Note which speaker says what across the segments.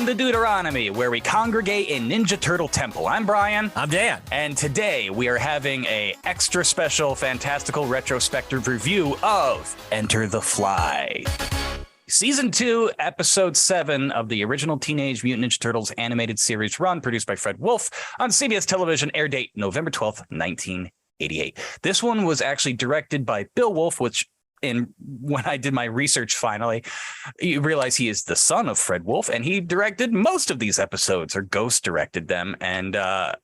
Speaker 1: Welcome to Duderonomy, where we congregate in Ninja Turtle Temple. I'm Bryan.
Speaker 2: I'm Dan.
Speaker 1: And today we are having a extra special, fantastical, retrospective review of Enter the Fly. Season 2, Episode 7 of the original Teenage Mutant Ninja Turtles animated series run, produced by Fred Wolf on CBS television, air date November 12th, 1988. This one was actually directed by Bill Wolf, which when I did my research finally, you realize he is the son of Fred Wolf, and he directed most of these episodes, or ghost directed them, and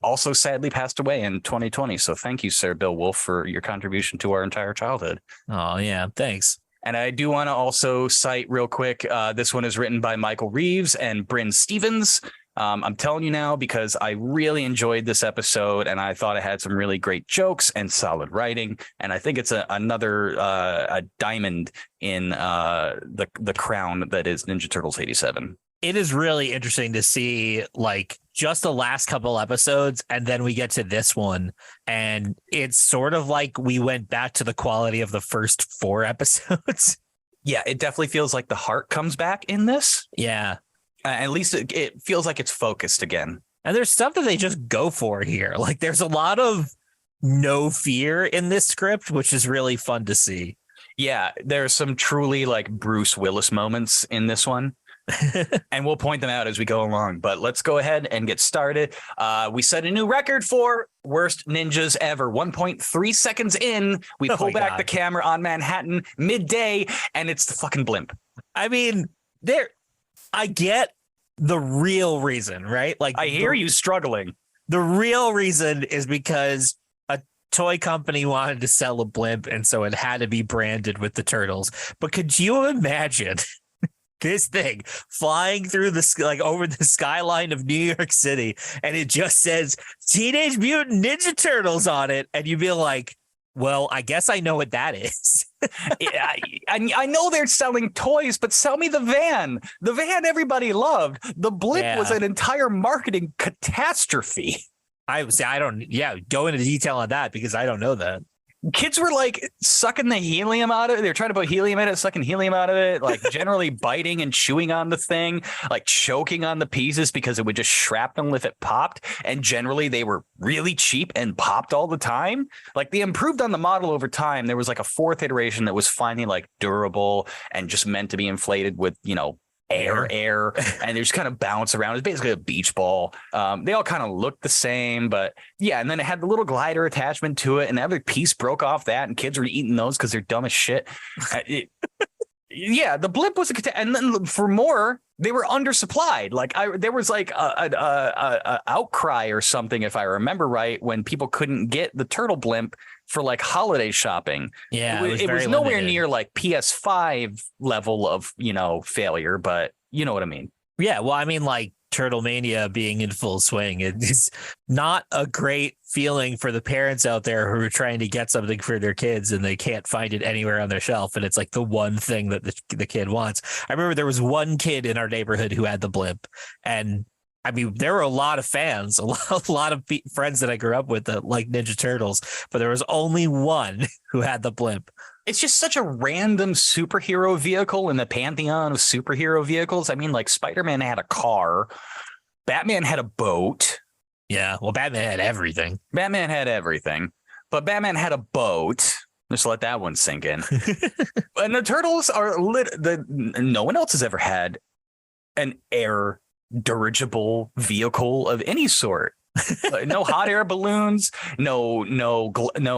Speaker 1: also sadly passed away in 2020. So thank you, Sir Bill Wolf, for your contribution to our entire childhood.
Speaker 2: Oh, yeah. Thanks.
Speaker 1: And I do want to also cite real quick, this one is written by Michael Reeves and Bryn Stevens. I'm telling you now because I really enjoyed this episode and I thought it had some really great jokes and solid writing. And I think it's another a diamond in the crown that is Ninja Turtles 87.
Speaker 2: It is really interesting to see like just the last couple episodes, and then we get to this one, and it's sort of like we went back to the quality of the first 4 episodes.
Speaker 1: Yeah, it definitely feels like the heart comes back in this.
Speaker 2: Yeah.
Speaker 1: At least it feels like it's focused again.
Speaker 2: And there's stuff that they just go for here. Like there's a lot of no fear in this script, which is really fun to see.
Speaker 1: Yeah, there's some truly like Bruce Willis moments in this one. And we'll point them out as we go along. But let's go ahead and get started. We set a new record for worst ninjas ever. 1.3 seconds in, we pull back the camera on Manhattan midday, and it's the fucking blimp.
Speaker 2: I mean, I get the real reason, right? Like
Speaker 1: I hear you struggling.
Speaker 2: The real reason is because a toy company wanted to sell a blimp, and so it had to be branded with the turtles. But could you imagine this thing flying through over the skyline of New York City, and it just says Teenage Mutant Ninja Turtles on it, and you'd be like, well, I guess I know what that is.
Speaker 1: I know they're selling toys, but sell me the van. The van everybody loved. The blimp was an entire marketing catastrophe.
Speaker 2: Go into detail on that because I don't know that.
Speaker 1: Kids were like sucking the helium out of it. They were trying to put helium in it, sucking helium out of it, like generally biting and chewing on the thing, like choking on the pieces because it would just shrapnel if it popped. And generally they were really cheap and popped all the time. Like they improved on the model over time. There was like a 4th iteration that was finally like durable and just meant to be inflated with, air, and they just kind of bounce around. It's basically a beach ball. They all kind of look the same, but yeah. And then it had the little glider attachment to it, and every piece broke off that, and kids were eating those because they're dumb as shit. Yeah, the blimp was and then for more, they were undersupplied. Like there was like a outcry or something, if I remember right, when people couldn't get the turtle blimp for like holiday shopping.
Speaker 2: Yeah,
Speaker 1: it was nowhere near like PS5 level of failure, but you know what I mean.
Speaker 2: Yeah, well, I mean, like Turtle Mania being in full swing, it's not a great feeling for the parents out there who are trying to get something for their kids and they can't find it anywhere on their shelf, and it's like the one thing that the kid wants. I remember there was one kid in our neighborhood who had the blimp, and I mean, there were a lot of fans, a lot of friends that I grew up with that like Ninja Turtles, but there was only one who had the blimp.
Speaker 1: It's just such a random superhero vehicle in the pantheon of superhero vehicles. I mean, like Spider-Man had a car, Batman had a boat.
Speaker 2: Yeah, well, Batman had everything.
Speaker 1: But Batman had a boat. Just let that one sink in. And the Turtles are no one else has ever had an air dirigible vehicle of any sort. No hot air balloons, no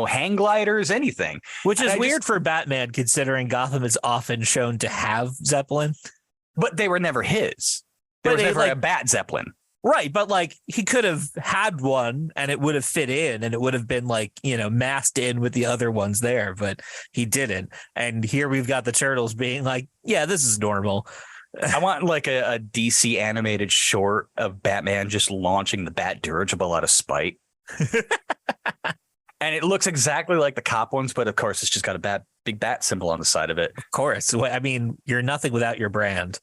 Speaker 1: hang gliders, anything.
Speaker 2: Which is weird for Batman, considering Gotham is often shown to have Zeppelin.
Speaker 1: But they were never his. There was never a Bat Zeppelin.
Speaker 2: Right, but like he could have had one and it would have fit in and it would have been like, massed in with the other ones there, but he didn't. And here we've got the Turtles being like, yeah, this is normal.
Speaker 1: I want like a DC animated short of Batman just launching the Bat dirigible out of spite. And it looks exactly like the cop ones, but of course it's just got a big bat symbol on the side of it.
Speaker 2: Of course. I mean, you're nothing without your brand.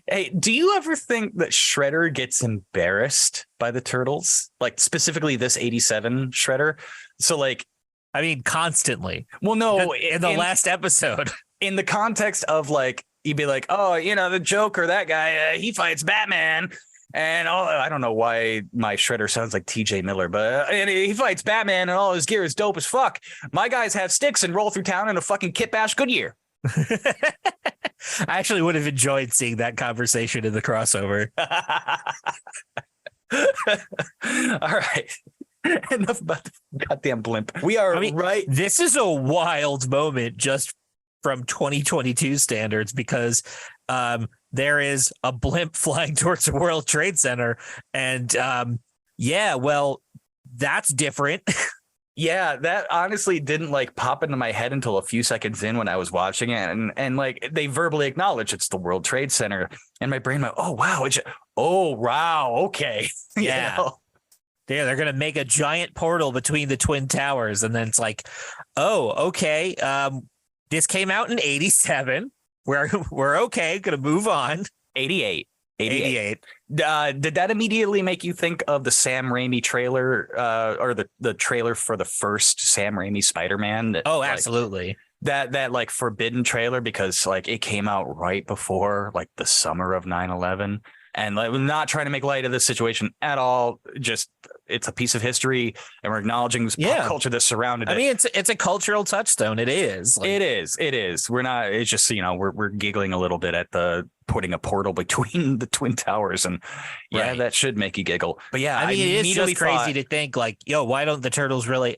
Speaker 1: Hey, do you ever think that Shredder gets embarrassed by the Turtles? Like specifically this 87 Shredder? So like,
Speaker 2: I mean, constantly.
Speaker 1: Well, no,
Speaker 2: in the last episode.
Speaker 1: In the context of like he'd be like, oh, the Joker, that guy, he fights Batman. And I don't know why my Shredder sounds like TJ Miller, but and he fights Batman and all his gear is dope as fuck. My guys have sticks and roll through town in a fucking Kit Bash Goodyear.
Speaker 2: I actually would have enjoyed seeing that conversation in the crossover.
Speaker 1: All right. Enough about the goddamn blimp. We are right.
Speaker 2: This is a wild moment just from 2022 standards because there is a blimp flying towards the World Trade Center. And well, that's different.
Speaker 1: Yeah, that honestly didn't like pop into my head until a few seconds in when I was watching it. And like they verbally acknowledge it's the World Trade Center. And my brain went, oh, wow. Okay.
Speaker 2: Yeah. Yeah, they're going to make a giant portal between the Twin Towers. And then it's like, oh, okay. This came out in 87. We're okay. Going to move on.
Speaker 1: 88. Did that immediately make you think of the Sam Raimi trailer or the trailer for the first Sam Raimi Spider-Man?
Speaker 2: Oh, absolutely.
Speaker 1: That like forbidden trailer because like it came out right before like the summer of 9/11. And like, we're not trying to make light of this situation at all. Just it's a piece of history, and we're acknowledging this pop culture that surrounded it.
Speaker 2: I mean, it's a cultural touchstone. It is.
Speaker 1: It is. We're not. It's just we're giggling a little bit at the putting a portal between the Twin Towers, and that should make you giggle. But yeah,
Speaker 2: I mean, it is just crazy to think like, why don't the Turtles really?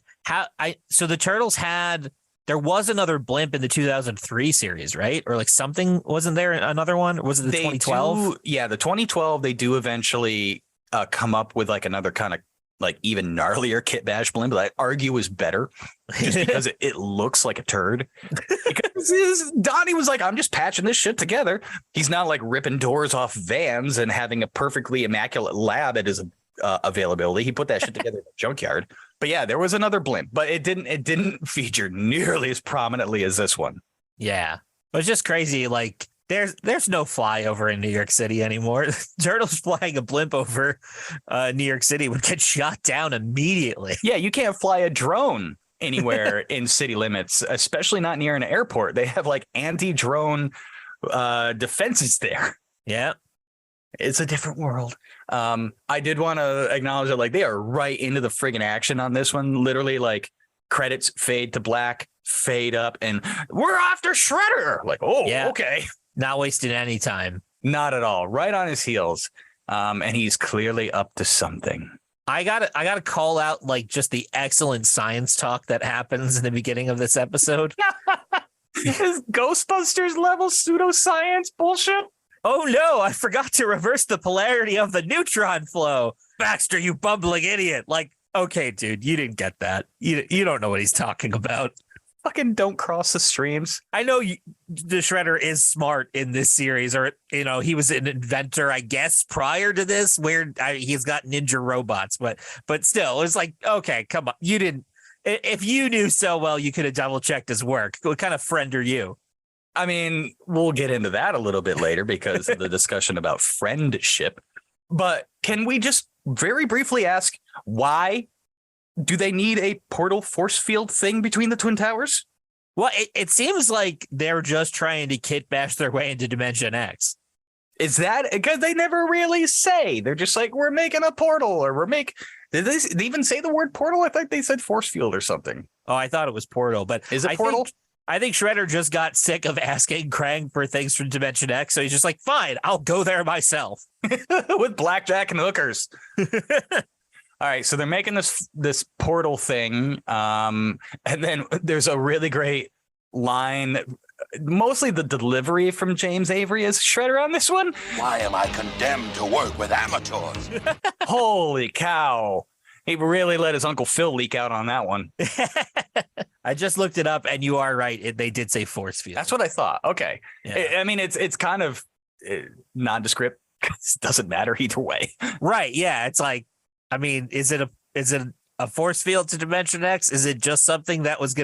Speaker 2: So the Turtles had. There was another blimp in the 2003 series, right? Or like something, wasn't there another one? Was it the 2012?
Speaker 1: Yeah, the 2012, they do eventually come up with like another kind of like even gnarlier Kit Bash blimp that I argue is better just because it looks like a turd. Because Donnie was like, I'm just patching this shit together. He's not like ripping doors off vans and having a perfectly immaculate lab at his availability. He put that shit together in the junkyard. But yeah, there was another blimp, but it didn't feature nearly as prominently as this one.
Speaker 2: Yeah, but it's just crazy. Like there's no flyover in New York City anymore. Turtles flying a blimp over New York City would get shot down immediately.
Speaker 1: Yeah, you can't fly a drone anywhere in city limits, especially not near an airport. They have like anti-drone defenses there.
Speaker 2: Yeah.
Speaker 1: It's a different world. I did want to acknowledge that like they are right into the friggin' action on this one. Literally like credits fade to black, fade up, and we're after Shredder. Like, okay.
Speaker 2: Not wasting any time.
Speaker 1: Not at all. Right on his heels. And he's clearly up to something.
Speaker 2: I gotta call out like just the excellent science talk that happens in the beginning of this episode.
Speaker 1: This Ghostbusters level pseudoscience bullshit.
Speaker 2: Oh no, I forgot to reverse the polarity of the neutron flow. Baxter, you bumbling idiot. Like, okay, dude, you didn't get that. You don't know what he's talking about.
Speaker 1: Fucking don't cross the streams.
Speaker 2: I know the Shredder is smart in this series, or, he was an inventor, I guess, prior to this, where he's got ninja robots. But still, it's like, okay, come on. You didn't. If you knew so well, you could have double checked his work. What kind of friend are you?
Speaker 1: I mean, we'll get into that a little bit later because of the discussion about friendship. But can we just very briefly ask, why do they need a portal force field thing between the Twin Towers?
Speaker 2: Well, it seems like they're just trying to Kit Bash their way into Dimension X.
Speaker 1: Is that because they never really say? They're just like, we're making a portal, or did they even say the word portal? I thought they said force field or something.
Speaker 2: Oh, I thought it was portal, but
Speaker 1: is it portal?
Speaker 2: I think Shredder just got sick of asking Krang for things from Dimension X, so he's just like, fine, I'll go there myself.
Speaker 1: With blackjack and hookers. All right, so they're making this portal thing, and then there's a really great line, mostly the delivery from James Avery as Shredder on this one.
Speaker 3: Why am I condemned to work with amateurs?
Speaker 1: Holy cow. He really let his Uncle Phil leak out on that one.
Speaker 2: I just looked it up, and you are right. They did say force field.
Speaker 1: That's what I thought. Okay. Yeah. I mean, it's kind of nondescript. It doesn't matter either way.
Speaker 2: Right. Yeah. It's like, I mean, is it a force field to Dimension X? Is it just something that was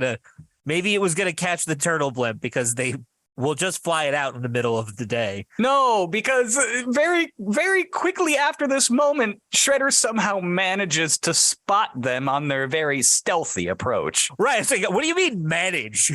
Speaker 2: maybe it was gonna catch the turtle blimp because they will just fly it out in the middle of the day?
Speaker 1: No, because very, very quickly after this moment, Shredder somehow manages to spot them on their very stealthy approach.
Speaker 2: Right. So what do you mean manage?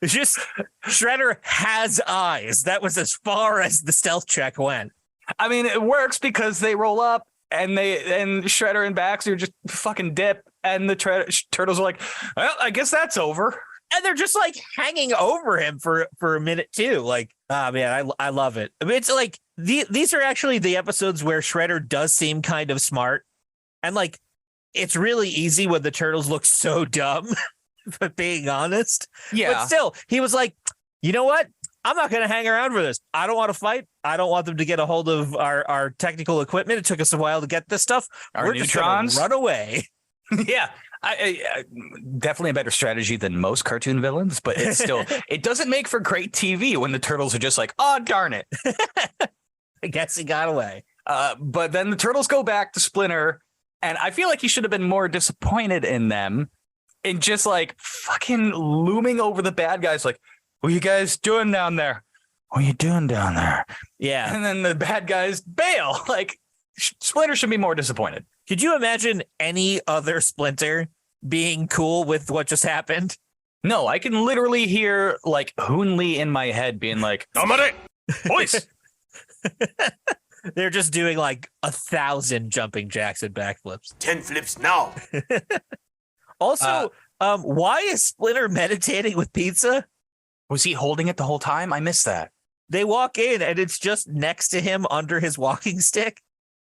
Speaker 2: It's just Shredder has eyes. That was as far as the stealth check went.
Speaker 1: I mean, it works because they roll up and Shredder and Baxter just fucking dip, and the turtles are like, well, I guess that's over.
Speaker 2: And they're just like hanging over him for a minute too. Like, oh man, I love it. I mean, it's like these are actually the episodes where Shredder does seem kind of smart, and like it's really easy when the turtles look so dumb. But being honest,
Speaker 1: yeah.
Speaker 2: But still, he was like, you know what? I'm not going to hang around for this. I don't want to fight. I don't want them to get a hold of our technical equipment. It took us a while to get this stuff.
Speaker 1: We're
Speaker 2: neutrons. Just run away.
Speaker 1: Yeah. I definitely a better strategy than most cartoon villains, but it's still, it doesn't make for great TV when the turtles are just like, oh, darn it.
Speaker 2: I guess he got away.
Speaker 1: But then the turtles go back to Splinter, and I feel like he should have been more disappointed in them and just like fucking looming over the bad guys. Like, what are you guys doing down there? What are you doing down there?
Speaker 2: Yeah.
Speaker 1: And then the bad guys bail. Like, Splinter should be more disappointed.
Speaker 2: Could you imagine any other Splinter being cool with what just happened?
Speaker 1: No, I can literally hear like Hoon Lee in my head being like, "Amare, boys."
Speaker 2: They're just doing like 1,000 jumping jacks and backflips.
Speaker 3: 10 flips now.
Speaker 2: Also, why is Splinter meditating with pizza?
Speaker 1: Was he holding it the whole time? I missed that.
Speaker 2: They walk in and it's just next to him under his walking stick.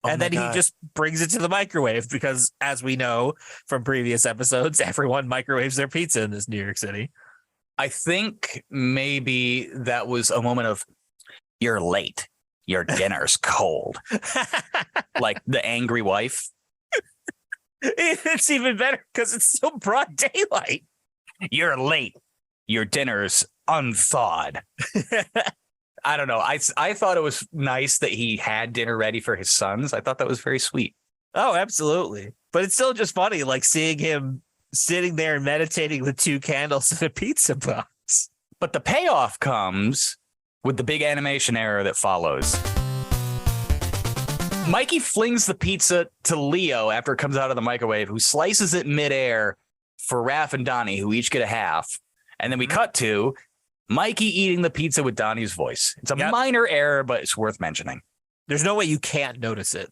Speaker 2: And then he just brings it to the microwave because, as we know from previous episodes, everyone microwaves their pizza in this New York City.
Speaker 1: I think maybe that was a moment of, you're late. Your dinner's cold. Like the angry wife.
Speaker 2: It's even better because it's so broad daylight.
Speaker 1: You're late. Your dinner's unthawed. I don't know. I thought it was nice that he had dinner ready for his sons. I thought that was very sweet.
Speaker 2: Oh, absolutely. But it's still just funny, like seeing him sitting there and meditating with 2 candles in a pizza box.
Speaker 1: But the payoff comes with the big animation error that follows. Mikey flings the pizza to Leo after it comes out of the microwave, who slices it midair for Raph and Donnie, who each get a half. And then we cut to Mikey eating the pizza with Donnie's voice. It's a minor error, but it's worth mentioning.
Speaker 2: There's no way you can't notice it.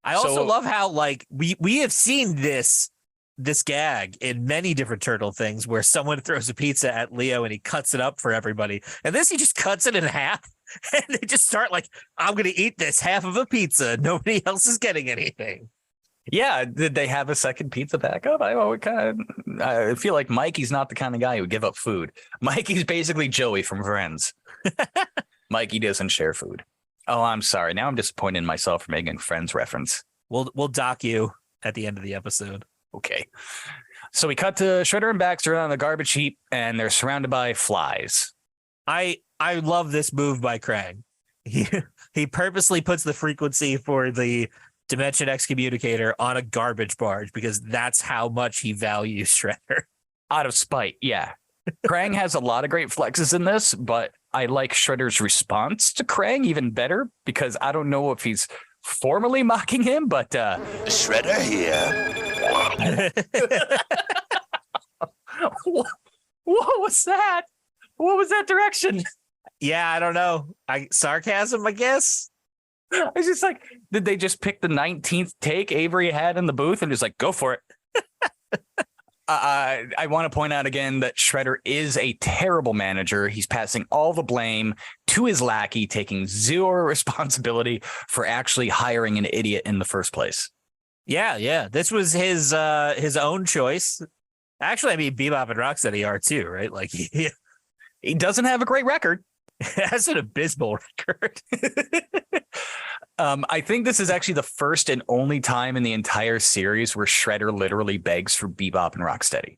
Speaker 2: I also love how like we have seen this gag in many different turtle things where someone throws a pizza at Leo and he cuts it up for everybody. And this, he just cuts it in half and they just start like, I'm going to eat this half of a pizza. Nobody else is getting anything.
Speaker 1: Yeah. Did they have a second pizza backup? I feel like Mikey's not the kind of guy who would give up food. Mikey's basically Joey from Friends. Mikey doesn't share food. Oh, I'm sorry. Now I'm disappointed in myself for making Friends reference.
Speaker 2: We'll dock you at the end of the episode.
Speaker 1: Okay. So we cut to Shredder and Baxter on the garbage heap, and they're surrounded by flies.
Speaker 2: I love this move by Krang. He purposely puts the frequency for the Dimension X communicator on a garbage barge because that's how much he values Shredder.
Speaker 1: Out of spite, yeah. Krang has a lot of great flexes in this, but I like Shredder's response to Krang even better because I don't know if he's formally mocking him, but
Speaker 3: Shredder here.
Speaker 1: What was that? What was that direction?
Speaker 2: Yeah, I don't know. Sarcasm, I guess.
Speaker 1: I was just like, did they just pick the 19th take Avery had in the booth and just like, go for it? I want to point out again that Shredder is a terrible manager. He's passing all the blame to his lackey, taking zero responsibility for actually hiring an idiot in the first place.
Speaker 2: Yeah. This was his own choice. Actually, I mean, Bebop and Rocksteady are too, right? Like
Speaker 1: he doesn't have a great record.
Speaker 2: Has an abysmal record.
Speaker 1: I think this is actually the first and only time in the entire series where Shredder literally begs for Bebop and Rocksteady.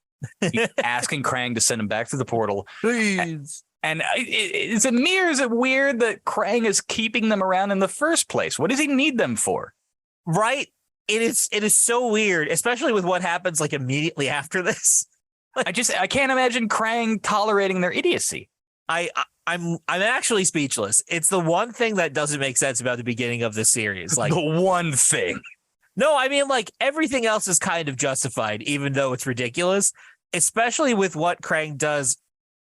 Speaker 1: He's asking Krang to send him back to the portal.
Speaker 2: Please.
Speaker 1: And is it weird that Krang is keeping them around in the first place? What does he need them for?
Speaker 2: Right. It is so weird, especially with what happens like immediately after this.
Speaker 1: I can't imagine Krang tolerating their idiocy.
Speaker 2: I'm actually speechless. It's the one thing that doesn't make sense about the beginning of the series. Like
Speaker 1: the one thing.
Speaker 2: No, I mean, like everything else is kind of justified, even though it's ridiculous, especially with what Krang does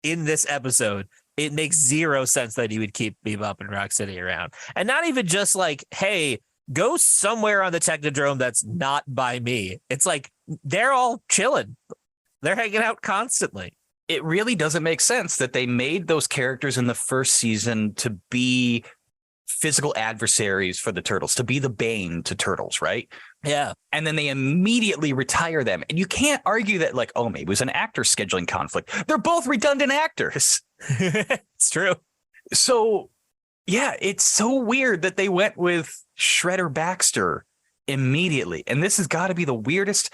Speaker 2: in this episode, it makes zero sense that he would keep Bebop and Rocksteady around. And not even just like, hey, go somewhere on the Technodrome that's not by me. It's like they're all chilling. They're hanging out constantly.
Speaker 1: It really doesn't make sense that they made those characters in the first season to be physical adversaries for the Turtles, to be the bane to Turtles, right?
Speaker 2: Yeah.
Speaker 1: And then they immediately retire them. And you can't argue that, like, oh, maybe it was an actor scheduling conflict. They're both redundant actors.
Speaker 2: It's true.
Speaker 1: So, yeah, it's so weird that they went with Shredder Baxter immediately. And this has got to be the weirdest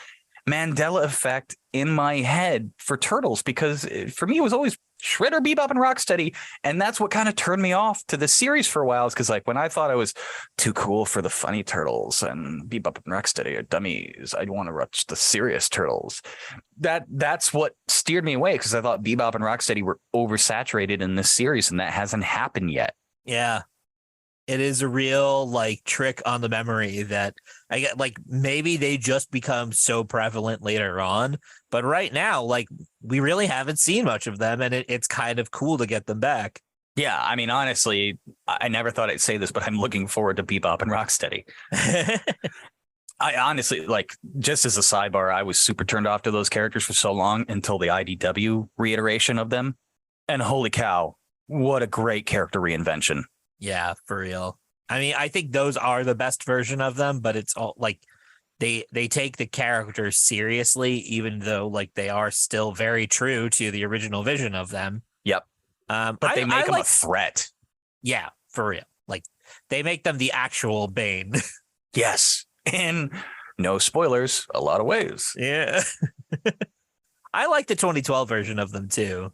Speaker 1: Mandela effect in my head for Turtles, because for me, it was always Shredder, Bebop, and Rocksteady. And that's what kind of turned me off to the series for a while, is because, like, when I thought I was too cool for the funny Turtles and Bebop and Rocksteady are dummies, I'd want to watch the serious Turtles. That's what steered me away, because I thought Bebop and Rocksteady were oversaturated in this series, and that hasn't happened yet.
Speaker 2: Yeah. It is a real like trick on the memory that I get, like, maybe they just become so prevalent later on, but right now, like, we really haven't seen much of them, and it's kind of cool to get them back.
Speaker 1: Yeah, I mean, honestly, I never thought I'd say this, but I'm looking forward to Bebop and Rocksteady. I honestly, like, just as a sidebar, I was super turned off to those characters for so long until the IDW reiteration of them. And holy cow, what a great character reinvention.
Speaker 2: Yeah, for real. I mean, I think those are the best version of them, but it's all like they take the characters seriously, even though like they are still very true to the original vision of them.
Speaker 1: Yep. But they make them a threat.
Speaker 2: Yeah, for real. Like they make them the actual Bane.
Speaker 1: Yes. And no spoilers, a lot of ways.
Speaker 2: Yeah. I like the 2012 version of them too.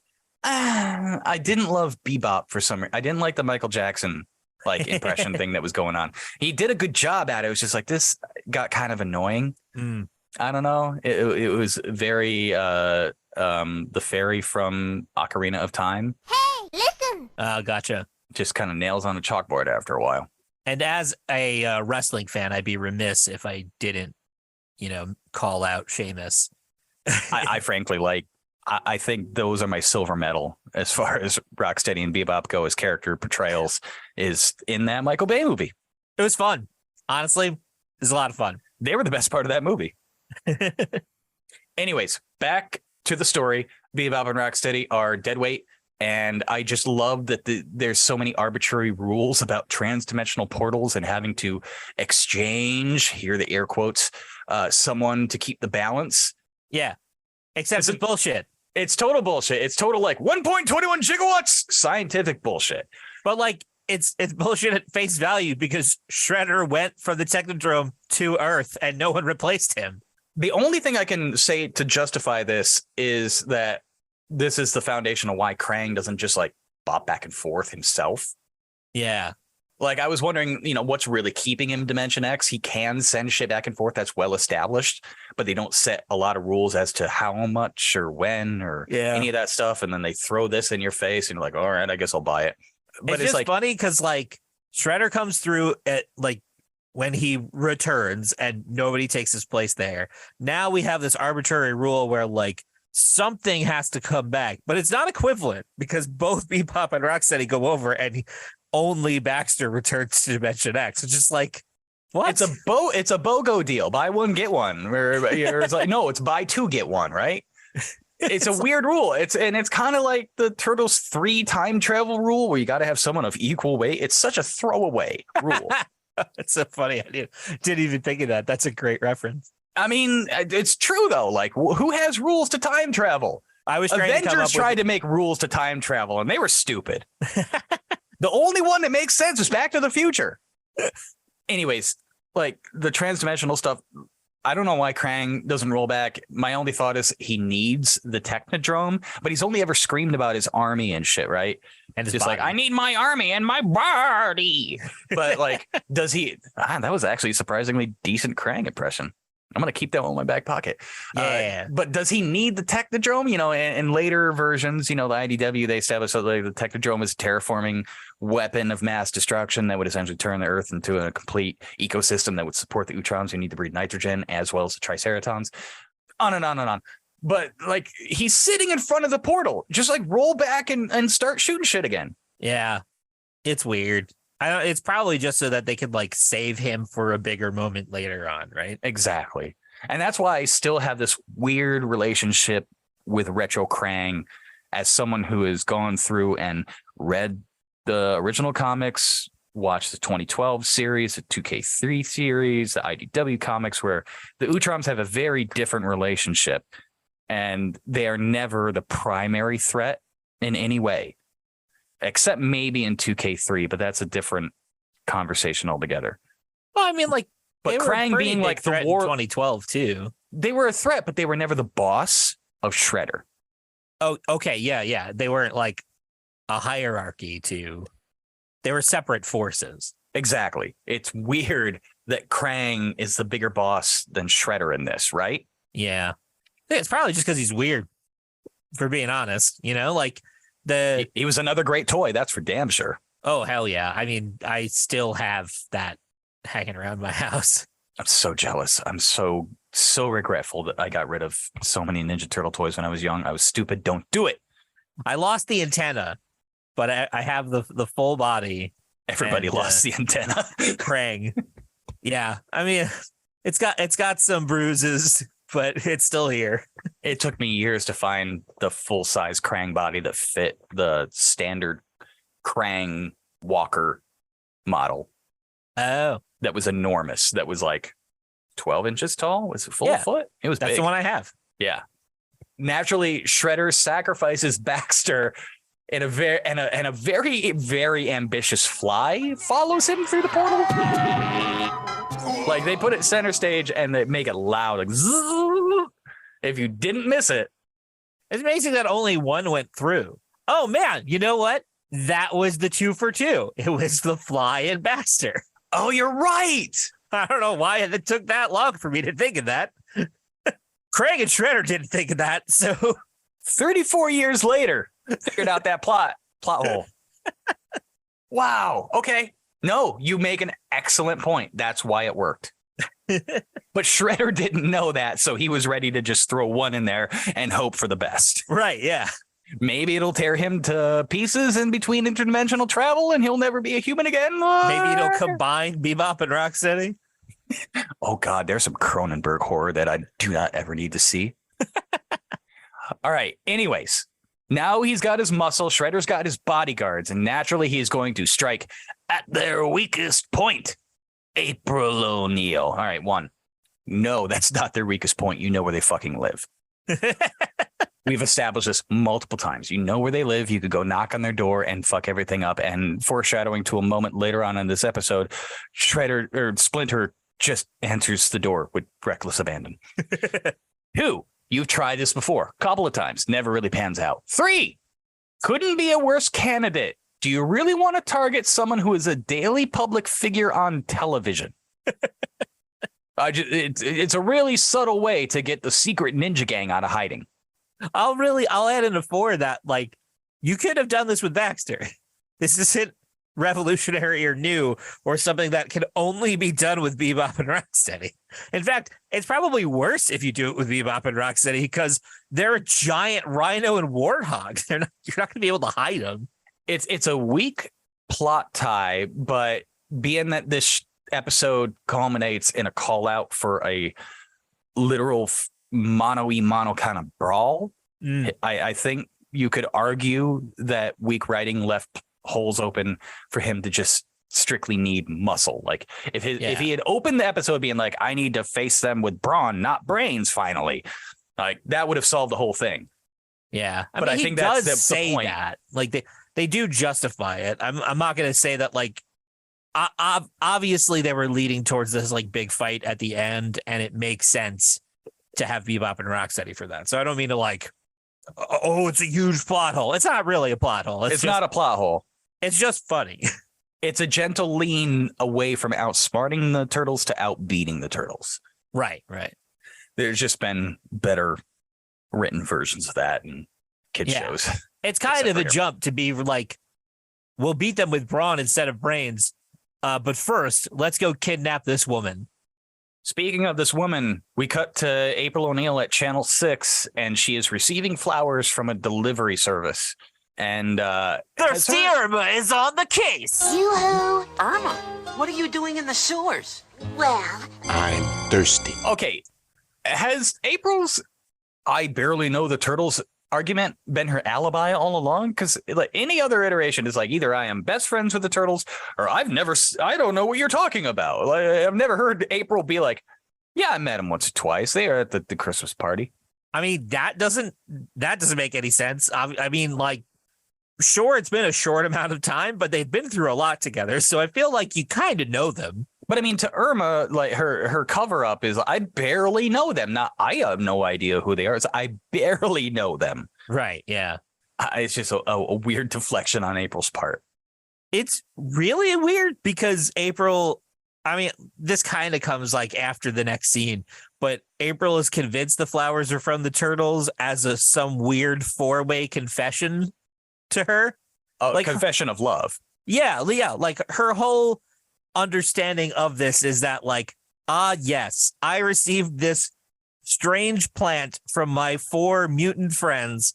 Speaker 1: I didn't love Bebop for some reason. I didn't like the Michael Jackson like impression thing that was going on. He did a good job at it. It was just like, this got kind of annoying. I don't know. It was very the fairy from Ocarina of Time.
Speaker 4: Hey, listen.
Speaker 2: Gotcha.
Speaker 1: Just kind of nails on a chalkboard after a while.
Speaker 2: And as a wrestling fan, I'd be remiss if I didn't, call out Sheamus.
Speaker 1: I frankly I think those are my silver medal as far as Rocksteady and Bebop go as character portrayals, is in that Michael Bay movie.
Speaker 2: It was fun. Honestly, it was a lot of fun.
Speaker 1: They were the best part of that movie. Anyways, back to the story. Bebop and Rocksteady are deadweight. And I just love that there's so many arbitrary rules about trans-dimensional portals and having to exchange, here the air quotes, someone to keep the balance.
Speaker 2: Yeah. Except it's bullshit.
Speaker 1: It's total bullshit. It's total like 1.21 gigawatts scientific bullshit.
Speaker 2: But like it's bullshit at face value, because Shredder went from the Technodrome to Earth and no one replaced him.
Speaker 1: The only thing I can say to justify this is that this is the foundation of why Krang doesn't just like bop back and forth himself.
Speaker 2: Yeah.
Speaker 1: Like I was wondering, what's really keeping him Dimension X? He can send shit back and forth. That's well established, but they don't set a lot of rules as to how much or when or any of that stuff. And then they throw this in your face and you're like, all right, I guess I'll buy it. But
Speaker 2: it's just like funny because like Shredder comes through at like when he returns and nobody takes his place there. Now we have this arbitrary rule where like something has to come back, but it's not equivalent because both Bebop and Rocksteady go over and only Baxter returns to Dimension X. It's just like, what?
Speaker 1: It's a BOGO deal. Buy one, get one. It's like, no, it's buy two, get one, right? It's a weird rule. It's kind of like the Turtles 3 time travel rule where you got to have someone of equal weight. It's such a throwaway rule.
Speaker 2: It's so funny. I didn't even think of that. That's a great reference.
Speaker 1: I mean, it's true, though. Like, who has rules to time travel? Avengers tried to make rules to time travel, and they were stupid. The only one that makes sense is Back to the Future. Anyways, like, the transdimensional stuff, I don't know why Krang doesn't roll back. My only thought is he needs the Technodrome, but he's only ever screamed about his army and shit, right? And it's just like, I need my army and my body. But, like, does he... that was actually a surprisingly decent Krang impression. I'm going to keep that one in my back pocket.
Speaker 2: Yeah.
Speaker 1: But does he need the Technodrome? In later versions, the IDW, they established that the Technodrome is a terraforming weapon of mass destruction that would essentially turn the Earth into a complete ecosystem that would support the Utrons who need to breathe nitrogen, as well as the Triceratons. On and on and on. But like he's sitting in front of the portal, just like roll back and start shooting shit again.
Speaker 2: Yeah, it's weird. It's probably just so that they could like save him for a bigger moment later on, right?
Speaker 1: Exactly. And that's why I still have this weird relationship with Retro Krang as someone who has gone through and read the original comics, watched the 2012 series, the 2K3 series, the IDW comics, where the Utroms have a very different relationship and they are never the primary threat in any way, except maybe in 2K3, but that's a different conversation altogether.
Speaker 2: Well, I mean, like,
Speaker 1: but Krang being like the war
Speaker 2: 2012 too.
Speaker 1: They were a threat, but they were never the boss of Shredder.
Speaker 2: Oh, okay. Yeah. They weren't like a hierarchy they were separate forces.
Speaker 1: Exactly. It's weird that Krang is the bigger boss than Shredder in this, right?
Speaker 2: Yeah. It's probably just because he's weird, for being honest. You know, like
Speaker 1: he was another great toy. That's for damn sure.
Speaker 2: Oh, hell yeah. I mean, I still have that hanging around my house.
Speaker 1: I'm so jealous. I'm so regretful that I got rid of so many Ninja Turtle toys when I was young. I was stupid. Don't do it.
Speaker 2: I lost the antenna, but I have the full body.
Speaker 1: Everybody lost the antenna.
Speaker 2: Krang. Yeah. I mean, it's got some bruises, but it's still here.
Speaker 1: It took me years to find the full size Krang body that fit the standard Krang Walker model.
Speaker 2: Oh,
Speaker 1: that was enormous. That was like 12 inches tall. Was it full foot? It was
Speaker 2: That's
Speaker 1: big.
Speaker 2: The one I have.
Speaker 1: Yeah. Naturally, Shredder sacrifices Baxter in a very, very ambitious fly follows him through the portal. Like they put it center stage and they make it loud. Like zzz. If you didn't miss it.
Speaker 2: It's amazing that only one went through. Oh man, you know what? That was the 2 for 2. It was the fly and Baxter.
Speaker 1: Oh, you're right.
Speaker 2: I don't know why it took that long for me to think of that. Krang and Shredder didn't think of that, so
Speaker 1: 34 years later, figured out that plot hole. Wow. Okay. No, you make an excellent point. That's why it worked. But Shredder didn't know that, so he was ready to just throw one in there and hope for the best.
Speaker 2: Right, yeah.
Speaker 1: Maybe it'll tear him to pieces in between interdimensional travel and he'll never be a human again.
Speaker 2: Maybe it'll combine Bebop and Rocksteady.
Speaker 1: Oh, God, there's some Cronenberg horror that I do not ever need to see. All right. Anyways, now he's got his muscle. Shredder's got his bodyguards, and naturally he's going to strike at their weakest point. April O'Neil. All right, 1. No, that's not their weakest point. You know where they fucking live. We've established this multiple times. You know where they live. You could go knock on their door and fuck everything up. And foreshadowing to a moment later on in this episode, Shredder or Splinter just answers the door with reckless abandon. 2, you've tried this before a couple of times. Never really pans out. 3, couldn't be a worse candidate. Do you really want to target someone who is a daily public figure on television? It's a really subtle way to get the secret ninja gang out of hiding.
Speaker 2: I'll add in a 4 that like you could have done this with Baxter. This isn't revolutionary or new or something that can only be done with Bebop and Rocksteady. In fact, it's probably worse if you do it with Bebop and Rocksteady because they're a giant rhino and warthog. You're not going to be able to hide them.
Speaker 1: It's a weak plot tie, but being that this episode culminates in a call out for a literal mono kind of brawl, I think you could argue that weak writing left holes open for him to just strictly need muscle. Like if he had opened the episode being like, I need to face them with brawn, not brains, finally, like that would have solved the whole thing.
Speaker 2: Yeah,
Speaker 1: but I think that's the point.
Speaker 2: That like they do justify it. I'm not going to say that like obviously they were leading towards this like big fight at the end, and it makes sense to have Bebop and Rocksteady for that. So I don't mean to like, oh, it's a huge plot hole. It's not really a plot hole.
Speaker 1: It's not a plot hole.
Speaker 2: It's just funny.
Speaker 1: It's a gentle lean away from outsmarting the turtles to outbeating the turtles.
Speaker 2: Right.
Speaker 1: There's just been better written versions of that in kid shows.
Speaker 2: It's kind of a jump to be like, we'll beat them with brawn instead of brains. But first, let's go kidnap this woman.
Speaker 1: Speaking of this woman, we cut to April O'Neil at Channel 6, and she is receiving flowers from a delivery service. And
Speaker 2: Thirsty Irma is on the case.
Speaker 4: Yoo-hoo.
Speaker 5: Irma, what are you doing in the sewers?
Speaker 4: Well,
Speaker 3: I'm thirsty.
Speaker 1: Okay, has April's "I barely know the turtles" argument been her alibi all along? Because like any other iteration is like either I am best friends with the turtles or I don't know what you're talking about. Like, I've never heard April be like, yeah, I met him once or twice. They are at the Christmas party.
Speaker 2: I mean, that doesn't make any sense. I mean, like, sure, it's been a short amount of time, but they've been through a lot together. So I feel like you kind of know them.
Speaker 1: But I mean, to Irma, like her cover up is I barely know them. Not I have no idea who they are. It's I barely know them.
Speaker 2: Right. Yeah.
Speaker 1: It's just a weird deflection on April's part.
Speaker 2: It's really weird because April, I mean, this kind of comes like after the next scene, but April is convinced the flowers are from the turtles as some weird 4-way confession to her.
Speaker 1: Like confession of love.
Speaker 2: Yeah. Like her whole understanding of this is that like, yes, I received this strange plant from my 4 mutant friends.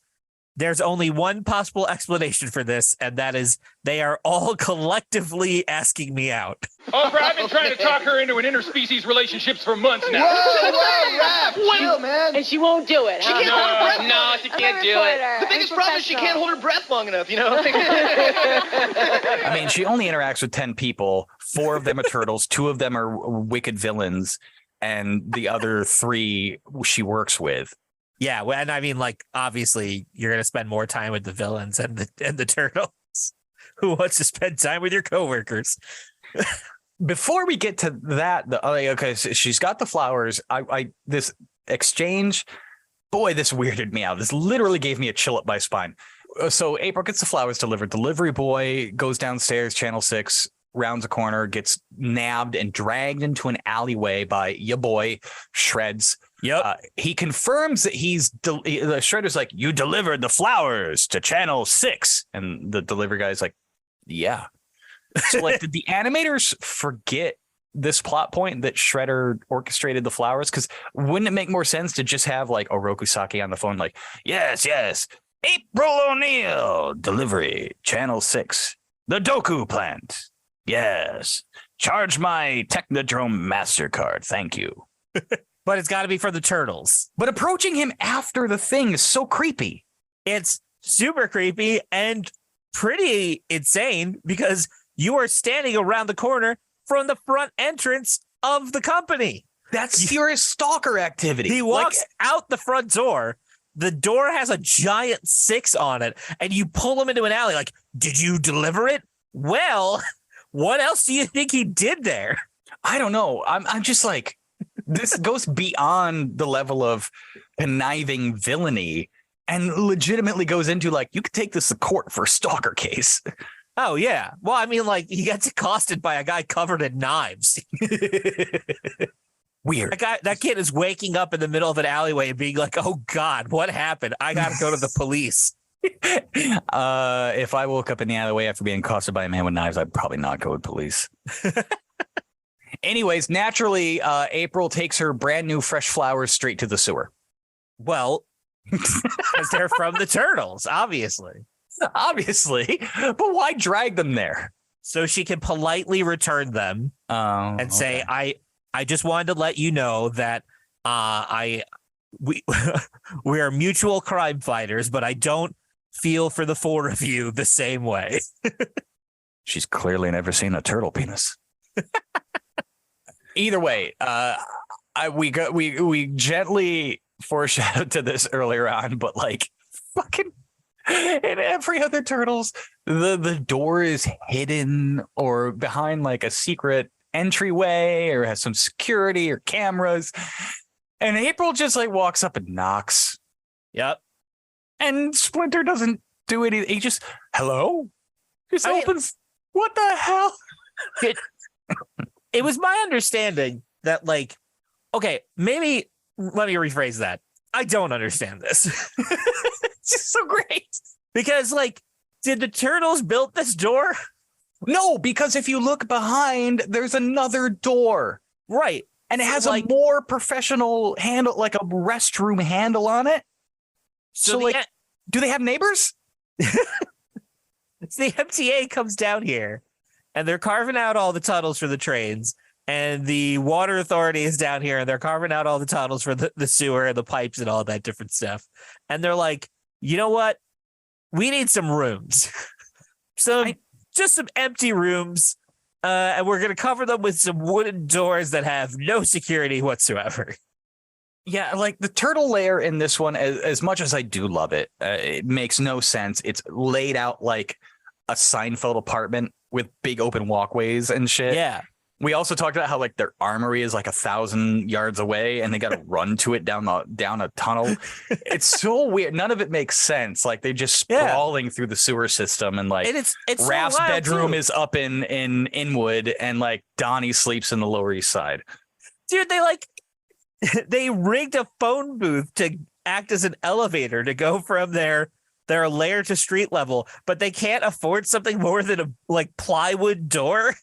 Speaker 2: There's only one possible explanation for this, and that is they are all collectively asking me out.
Speaker 6: Oh, bro, I've been trying to talk her into an interspecies relationships for months now.
Speaker 7: Whoa, Raph, chill, man.
Speaker 8: And she won't do it, huh?
Speaker 7: She can't hold her breath.
Speaker 6: No, she can't do it.
Speaker 7: The biggest problem is she can't hold her breath long enough, you know?
Speaker 1: I mean, she only interacts with 10 people. 4 of them are turtles. 2 of them are wicked villains. And the other 3 she works with.
Speaker 2: Yeah, and I mean, like, obviously, you're going to spend more time with the villains and the turtles. Who wants to spend time with your coworkers?
Speaker 1: Before we get to that, okay, so she's got the flowers. This exchange, boy, this weirded me out. This literally gave me a chill up my spine. So April gets the flowers delivered. Delivery boy goes downstairs, Channel 6, rounds a corner, gets nabbed and dragged into an alleyway by your boy, Shreds.
Speaker 2: Yep.
Speaker 1: He confirms that the Shredder's like, you delivered the flowers to Channel 6. And the delivery guy's like, yeah. So like, did the animators forget this plot point that Shredder orchestrated the flowers? Because wouldn't it make more sense to just have like Oroku Saki on the phone like, yes, April O'Neil, delivery, Channel 6, the Doku plant. Yes. Charge my Technodrome MasterCard. Thank you.
Speaker 2: But it's got to be for the turtles.
Speaker 1: But approaching him after the thing is so creepy.
Speaker 2: It's super creepy and pretty insane because you are standing around the corner from the front entrance of the company.
Speaker 1: That's serious stalker activity.
Speaker 2: He walks out the front door. The door has a giant 6 on it, and you pull him into an alley. Like, did you deliver it? Well, what else do you think he did there?
Speaker 1: I don't know. I'm just like, this goes beyond the level of conniving villainy and legitimately goes into like, you could take this to court for a stalker case.
Speaker 2: Oh, yeah. Well, I mean, like, he gets accosted by a guy covered in knives.
Speaker 1: Weird.
Speaker 2: That kid is waking up in the middle of an alleyway and being like, oh, God, what happened? I got to go to the police.
Speaker 1: If I woke up in the alleyway after being accosted by a man with knives, I'd probably not go with police. Anyways, naturally, April takes her brand new fresh flowers straight to the sewer.
Speaker 2: Well, because they're from the turtles, obviously.
Speaker 1: Obviously. But why drag them there?
Speaker 2: So she can politely return them and say, I just wanted to let you know that we are mutual crime fighters, but I don't feel for the 4 of you the same way.
Speaker 1: She's clearly never seen a turtle penis. Either way, we gently foreshadowed to this earlier on, but like fucking in every other Turtles, the door is hidden or behind like a secret entryway or has some security or cameras. And April just like walks up and knocks.
Speaker 2: Yep.
Speaker 1: And Splinter doesn't do anything. He just, hello? Just opens. What the hell?
Speaker 2: It was my understanding that, like, okay, maybe let me rephrase that. I don't understand this.
Speaker 1: It's just so great.
Speaker 2: Because, like, did the Turtles build this door?
Speaker 1: No, because if you look behind, there's another door.
Speaker 2: Right.
Speaker 1: And it has
Speaker 2: like,
Speaker 1: a more professional handle, like a restroom handle on it. So like, do they have neighbors?
Speaker 2: The MTA comes down here and they're carving out all the tunnels for the trains. And the water authority is down here and they're carving out all the tunnels for the sewer and the pipes and all that different stuff. And they're like, you know what? We need some rooms. Just some empty rooms. And we're going to cover them with some wooden doors that have no security whatsoever.
Speaker 1: Yeah, like the turtle lair in this one, as much as I do love it, it makes no sense. It's laid out like a Seinfeld apartment with big open walkways and shit.
Speaker 2: Yeah.
Speaker 1: We also talked about how like their armory is like 1,000 yards away and they got to run to it down a tunnel. It's so weird. None of it makes sense. Like they're just sprawling through the sewer system, and like
Speaker 2: it's
Speaker 1: Raph's
Speaker 2: so
Speaker 1: bedroom is up in Inwood, and like Donnie sleeps in the Lower East Side.
Speaker 2: Dude, they rigged a phone booth to act as an elevator to go from their lair to street level, but they can't afford something more than a like plywood door.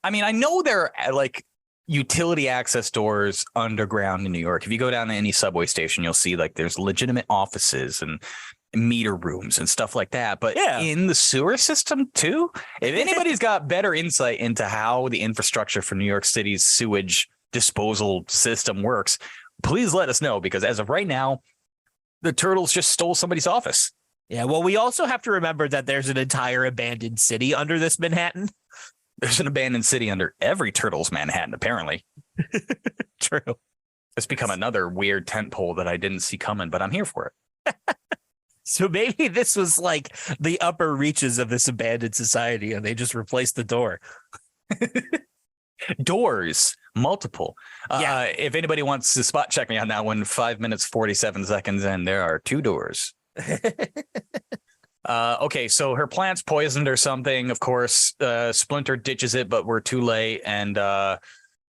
Speaker 1: I mean, I know there are like utility access doors underground in New York. If you go down to any subway station, you'll see like there's legitimate offices and meter rooms and stuff like that. But in the sewer system too, if anybody's got better insight into how the infrastructure for New York City's sewage disposal system works, please let us know, because as of right now, the Turtles just stole somebody's office.
Speaker 2: Yeah, well, we also have to remember that there's an entire abandoned city under this Manhattan.
Speaker 1: There's an abandoned city under every Turtles Manhattan, apparently.
Speaker 2: True.
Speaker 1: It's become another weird tentpole that I didn't see coming, but I'm here for it.
Speaker 2: So maybe this was like the upper reaches of this abandoned society and they just replaced the door.
Speaker 1: Doors, multiple.
Speaker 2: Yeah.
Speaker 1: If anybody wants to spot check me on that one, 5 minutes, 47 seconds in, there are 2 doors. Okay, so her plant's poisoned or something. Of course, Splinter ditches it, but we're too late. And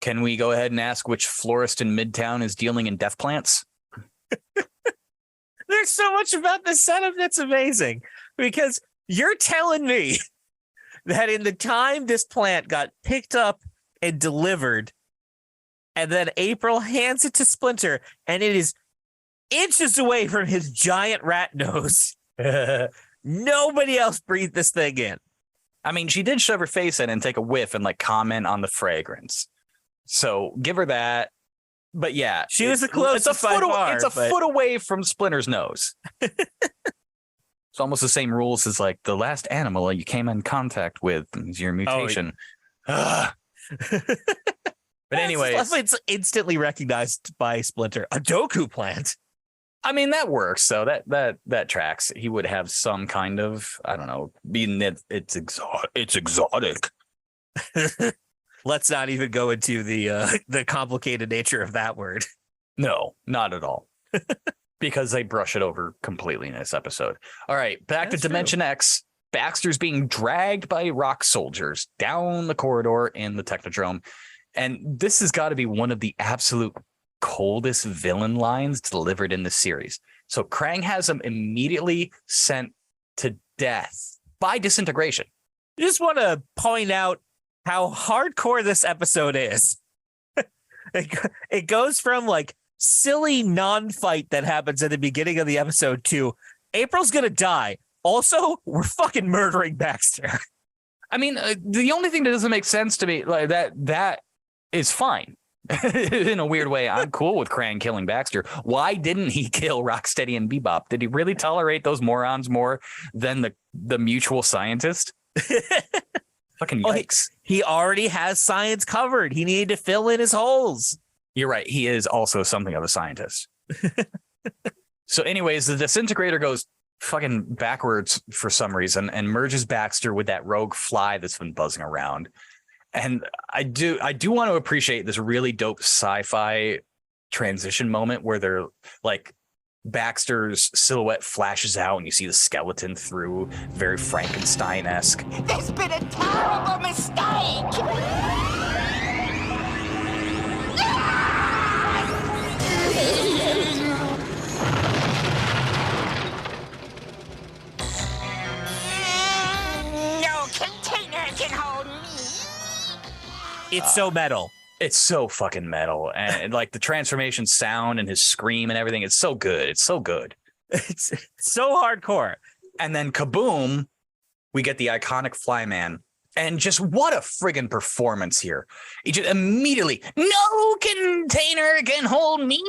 Speaker 1: can we go ahead and ask which florist in Midtown is dealing in death plants?
Speaker 2: There's so much about this setup that's amazing, because you're telling me that in the time this plant got picked up and delivered, and then April hands it to Splinter, and it is inches away from his giant rat nose. Nobody else breathed this thing in.
Speaker 1: I mean, she did shove her face in and take a whiff and like comment on the fragrance. So give her that. But yeah,
Speaker 2: she was the closest.
Speaker 1: It's a foot away from Splinter's nose. It's almost the same rules as like the last animal you came in contact with is your mutation. But anyways,
Speaker 2: it's instantly recognized by Splinter. A Doku plant.
Speaker 1: I mean, that works. So that tracks. He would have some kind of, I don't know, being that it's exotic.
Speaker 2: Let's not even go into the complicated nature of that word.
Speaker 1: No, not at all. Because they brush it over completely in this episode. All right, back to Dimension X. Baxter's being dragged by rock soldiers down the corridor in the Technodrome. And this has got to be one of the absolute coldest villain lines delivered in the series. So Krang has him immediately sent to death by disintegration.
Speaker 2: I just want to point out how hardcore this episode is. It goes from like silly non-fight that happens at the beginning of the episode to April's gonna die. Also, we're fucking murdering Baxter.
Speaker 1: I mean, the only thing that doesn't make sense to me, like that is fine. In a weird way, I'm cool with Krang killing Baxter. Why didn't he kill Rocksteady and Bebop? Did he really tolerate those morons more than the mutual scientist? Fucking yikes.
Speaker 2: He already has science covered. He needed to fill in his holes.
Speaker 1: You're right. He is also something of a scientist. So anyways, the disintegrator goes fucking backwards for some reason and merges Baxter with that rogue fly that's been buzzing around. And I do want to appreciate this really dope sci-fi transition moment where they're like Baxter's silhouette flashes out and you see the skeleton through, very Frankenstein-esque.
Speaker 4: There's been a terrible mistake! No container can hold me!
Speaker 2: It's so metal.
Speaker 1: It's so fucking metal, and like the transformation sound and his scream and everything. It's so good. It's so good.
Speaker 2: It's so hardcore.
Speaker 1: And then kaboom, we get the iconic Flyman. And just what a friggin' performance here. He just immediately, no container can hold me.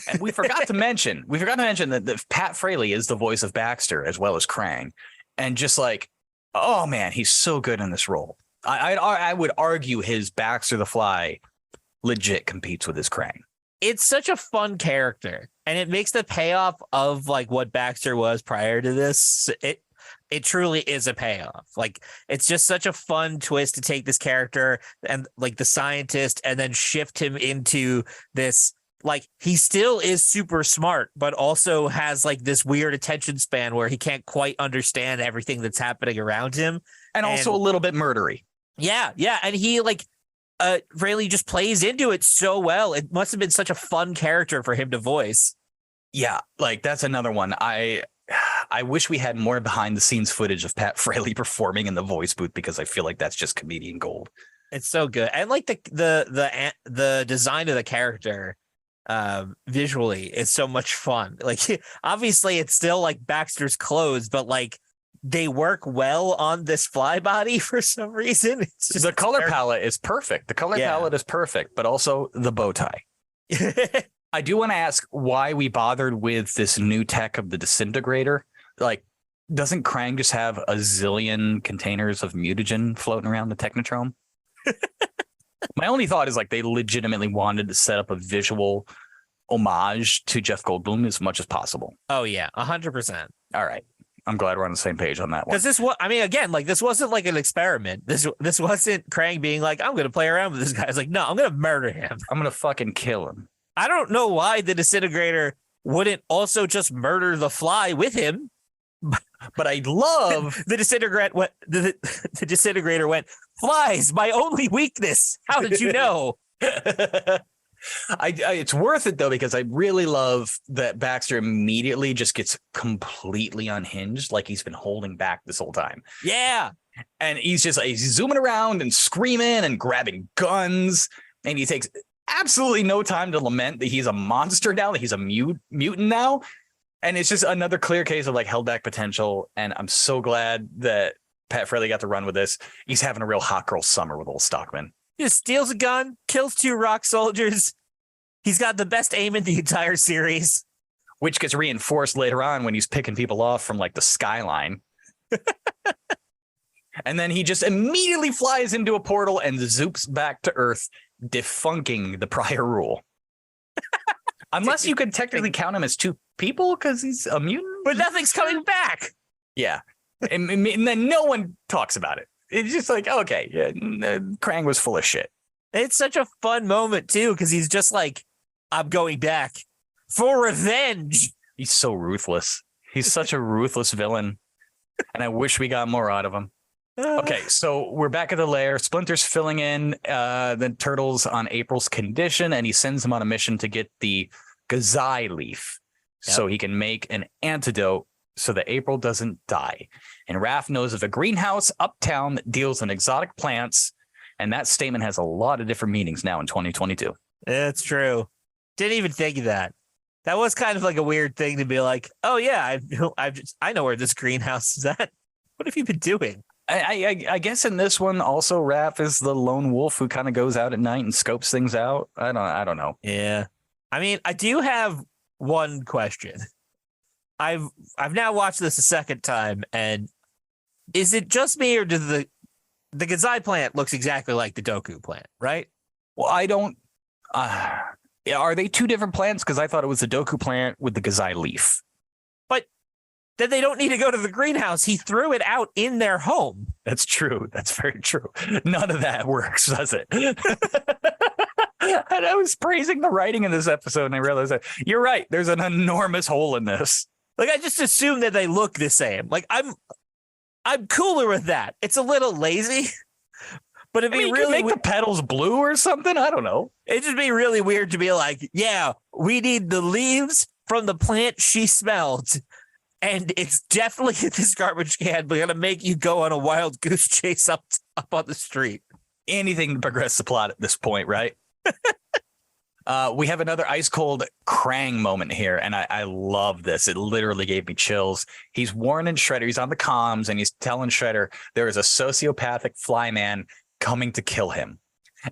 Speaker 1: And we forgot to mention that Pat Fraley is the voice of Baxter as well as Krang. And just like, oh man, he's so good in this role. I would argue his Baxter the Fly legit competes with his Krang.
Speaker 2: It's such a fun character, and it makes the payoff of like what Baxter was prior to this. It truly is a payoff. Like, it's just such a fun twist to take this character and like the scientist and then shift him into this. Like, he still is super smart, but also has like this weird attention span where he can't quite understand everything that's happening around him.
Speaker 1: And also a little bit murdery.
Speaker 2: Yeah. Yeah. And he like really just plays into it so well. It must have been such a fun character for him to voice.
Speaker 1: Yeah. Like, that's another one. I wish we had more behind the scenes footage of Pat Fraley performing in the voice booth, because I feel like that's just comedian gold.
Speaker 2: It's so good. And like the design of the character visually is so much fun. Like, obviously it's still like Baxter's clothes, but like they work well on this fly body for some reason. It's just
Speaker 1: the color palette is perfect. The color palette is perfect, but also the bow tie. I do want to ask why we bothered with this new tech of the disintegrator. Like, doesn't Krang just have a zillion containers of mutagen floating around the Technodrome? My only thought is like they legitimately wanted to set up a visual homage to Jeff Goldblum as much as possible.
Speaker 2: Oh yeah, 100%.
Speaker 1: All right. I'm glad we're on the same page on that one.
Speaker 2: Because this wasn't like an experiment. This wasn't Krang being like, I'm going to play around with this guy. It's like, no, I'm going to murder him.
Speaker 1: I'm going to fucking kill him.
Speaker 2: I don't know why the disintegrator wouldn't also just murder the Fly with him.
Speaker 1: But I love
Speaker 2: the disintegrator went, flies, my only weakness. How did you know?
Speaker 1: It's worth it though, because I really love that Baxter immediately just gets completely unhinged, like he's been holding back this whole time.
Speaker 2: Yeah.
Speaker 1: And he's zooming around and screaming and grabbing guns, and he takes absolutely no time to lament that he's a monster now, that he's a mutant now. And it's just another clear case of like held back potential. And I'm so glad that Pat Fraley got to run with this. He's having a real hot girl summer with old Stockman.
Speaker 2: He just steals a gun, kills 2 rock soldiers. He's got the best aim in the entire series,
Speaker 1: which gets reinforced later on when he's picking people off from like the skyline. And then he just immediately flies into a portal and zoops back to Earth, defunking the prior rule. Unless you could technically count him as 2 people because he's a mutant.
Speaker 2: But nothing's coming back.
Speaker 1: Yeah. And then no one talks about it. It's just like, okay, yeah, Krang was full of shit.
Speaker 2: It's such a fun moment, too, because he's just like, I'm going back for revenge.
Speaker 1: He's so ruthless. He's such a ruthless villain. And I wish we got more out of him. Okay, so we're back at the lair. Splinter's filling in the turtles on April's condition, and he sends them on a mission to get the Gazai leaf so he can make an antidote so that April doesn't die. And Raph knows of a greenhouse uptown that deals in exotic plants, and that statement has a lot of different meanings now in 2022.
Speaker 2: It's true. Didn't even think of that. That was kind of like a weird thing to be like, oh yeah, I know where this greenhouse is at. What have you been doing?
Speaker 1: I guess in this one also Raph is the lone wolf who kind of goes out at night and scopes things out. I don't know.
Speaker 2: Yeah. I mean, I do have one question. I've now watched this a second time, and is it just me, or does the Gazai plant looks exactly like the Doku plant, right?
Speaker 1: Well, I don't are they 2 different plants? Because I thought it was the Doku plant with the Gazai leaf.
Speaker 2: But then they don't need to go to the greenhouse. He threw it out in their home.
Speaker 1: That's true. That's very true. None of that works, does it? And I was praising the writing in this episode, and I realized that you're right. There's an enormous hole in this.
Speaker 2: Like, I just assume that they look the same. Like, I'm cooler with that. It's a little lazy, but it'd be really
Speaker 1: make the petals blue or something. I don't know.
Speaker 2: It'd just be really weird to be like, yeah, we need the leaves from the plant she smelled, and it's definitely in this garbage can. We're gonna make you go on a wild goose chase up on the street.
Speaker 1: anything to progress the plot at this point, right? We have another ice cold Krang moment here, and I love this. It literally gave me chills. He's warning Shredder. He's on the comms, and he's telling Shredder there is a sociopathic flyman coming to kill him.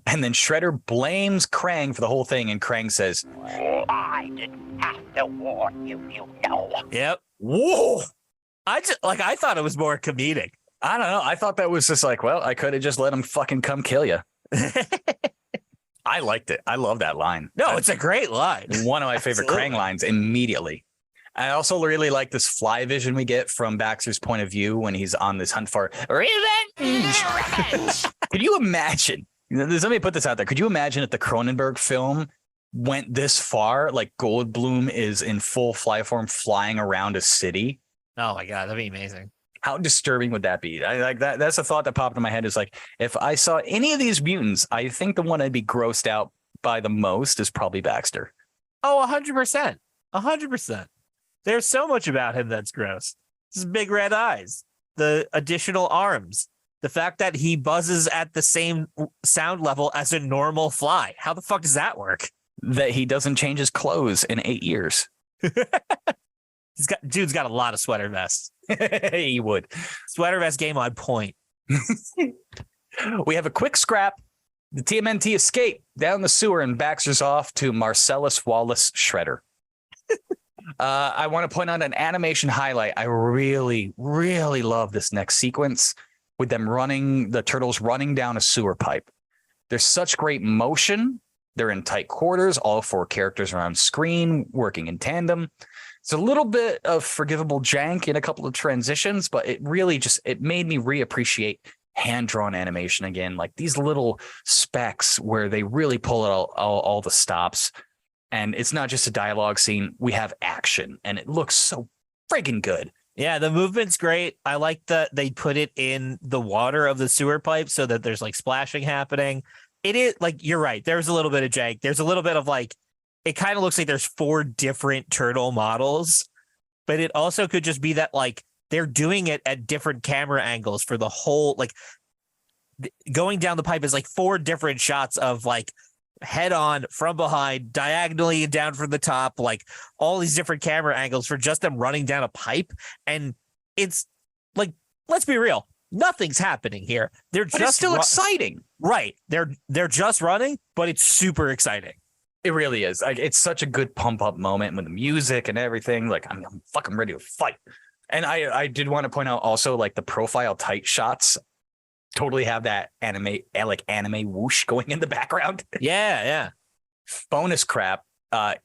Speaker 1: And then Shredder blames Krang for the whole thing, and Krang says,
Speaker 4: I didn't have to warn you, you know.
Speaker 2: Yep.
Speaker 1: whoa.
Speaker 2: I thought it was more comedic.
Speaker 1: I don't know. I thought that was just like, well, I could have just let him fucking come kill you. I liked it. I love that line.
Speaker 2: No, it's a great line.
Speaker 1: One of my favorite Krang lines immediately. I also really like this fly vision we get from Baxter's point of view when he's on this hunt for revenge. Could you imagine? Somebody put this out there. Could you imagine if the Cronenberg film went this far? Like Goldblum is in full fly form flying around a city.
Speaker 2: Oh my God, that'd be amazing.
Speaker 1: How disturbing would that be? I like that. That's a thought that popped in my head. Is like, if I saw any of these mutants, I think the one I'd be grossed out by the most is probably Baxter.
Speaker 2: Oh, 100%. 100%. There's so much about him that's gross. His big red eyes, the additional arms, the fact that he buzzes at the same sound level as a normal fly. How the fuck does that work?
Speaker 1: That he doesn't change his clothes in 8 years.
Speaker 2: Dude's got a lot of sweater vests.
Speaker 1: He would.
Speaker 2: Sweater vest game on point.
Speaker 1: We have a quick scrap. The TMNT escape down the sewer, and Baxter's off to Marcellus Wallace Shredder. I want to point out an animation highlight. I really, really love this next sequence with them the turtles running down a sewer pipe. There's such great motion. They're in tight quarters. All 4 characters are on screen working in tandem. It's a little bit of forgivable jank in a couple of transitions, but it really it made me reappreciate hand-drawn animation again, like these little specks where they really pull out all the stops. And it's not just a dialogue scene. We have action, and it looks so friggin' good.
Speaker 2: Yeah, the movement's great. I like that they put it in the water of the sewer pipe so that there's like splashing happening. It is like, you're right. There's a little bit of jank. There's a little bit of like, it kind of looks like there's 4 different turtle models, but it also could just be that like they're doing it at different camera angles for the whole, like going down the pipe is like 4 different shots of like head on, from behind, diagonally and down from the top, like all these different camera angles for just them running down a pipe. And it's like, let's be real, nothing's happening here. But
Speaker 1: it's still exciting.
Speaker 2: Right. They're just running, but it's super exciting.
Speaker 1: It really is. Like, it's such a good pump up moment with the music and everything. Like, I'm fucking ready to fight. And I did want to point out also, like, the profile tight shots totally have that anime whoosh going in the background.
Speaker 2: Yeah.
Speaker 1: Bonus crap.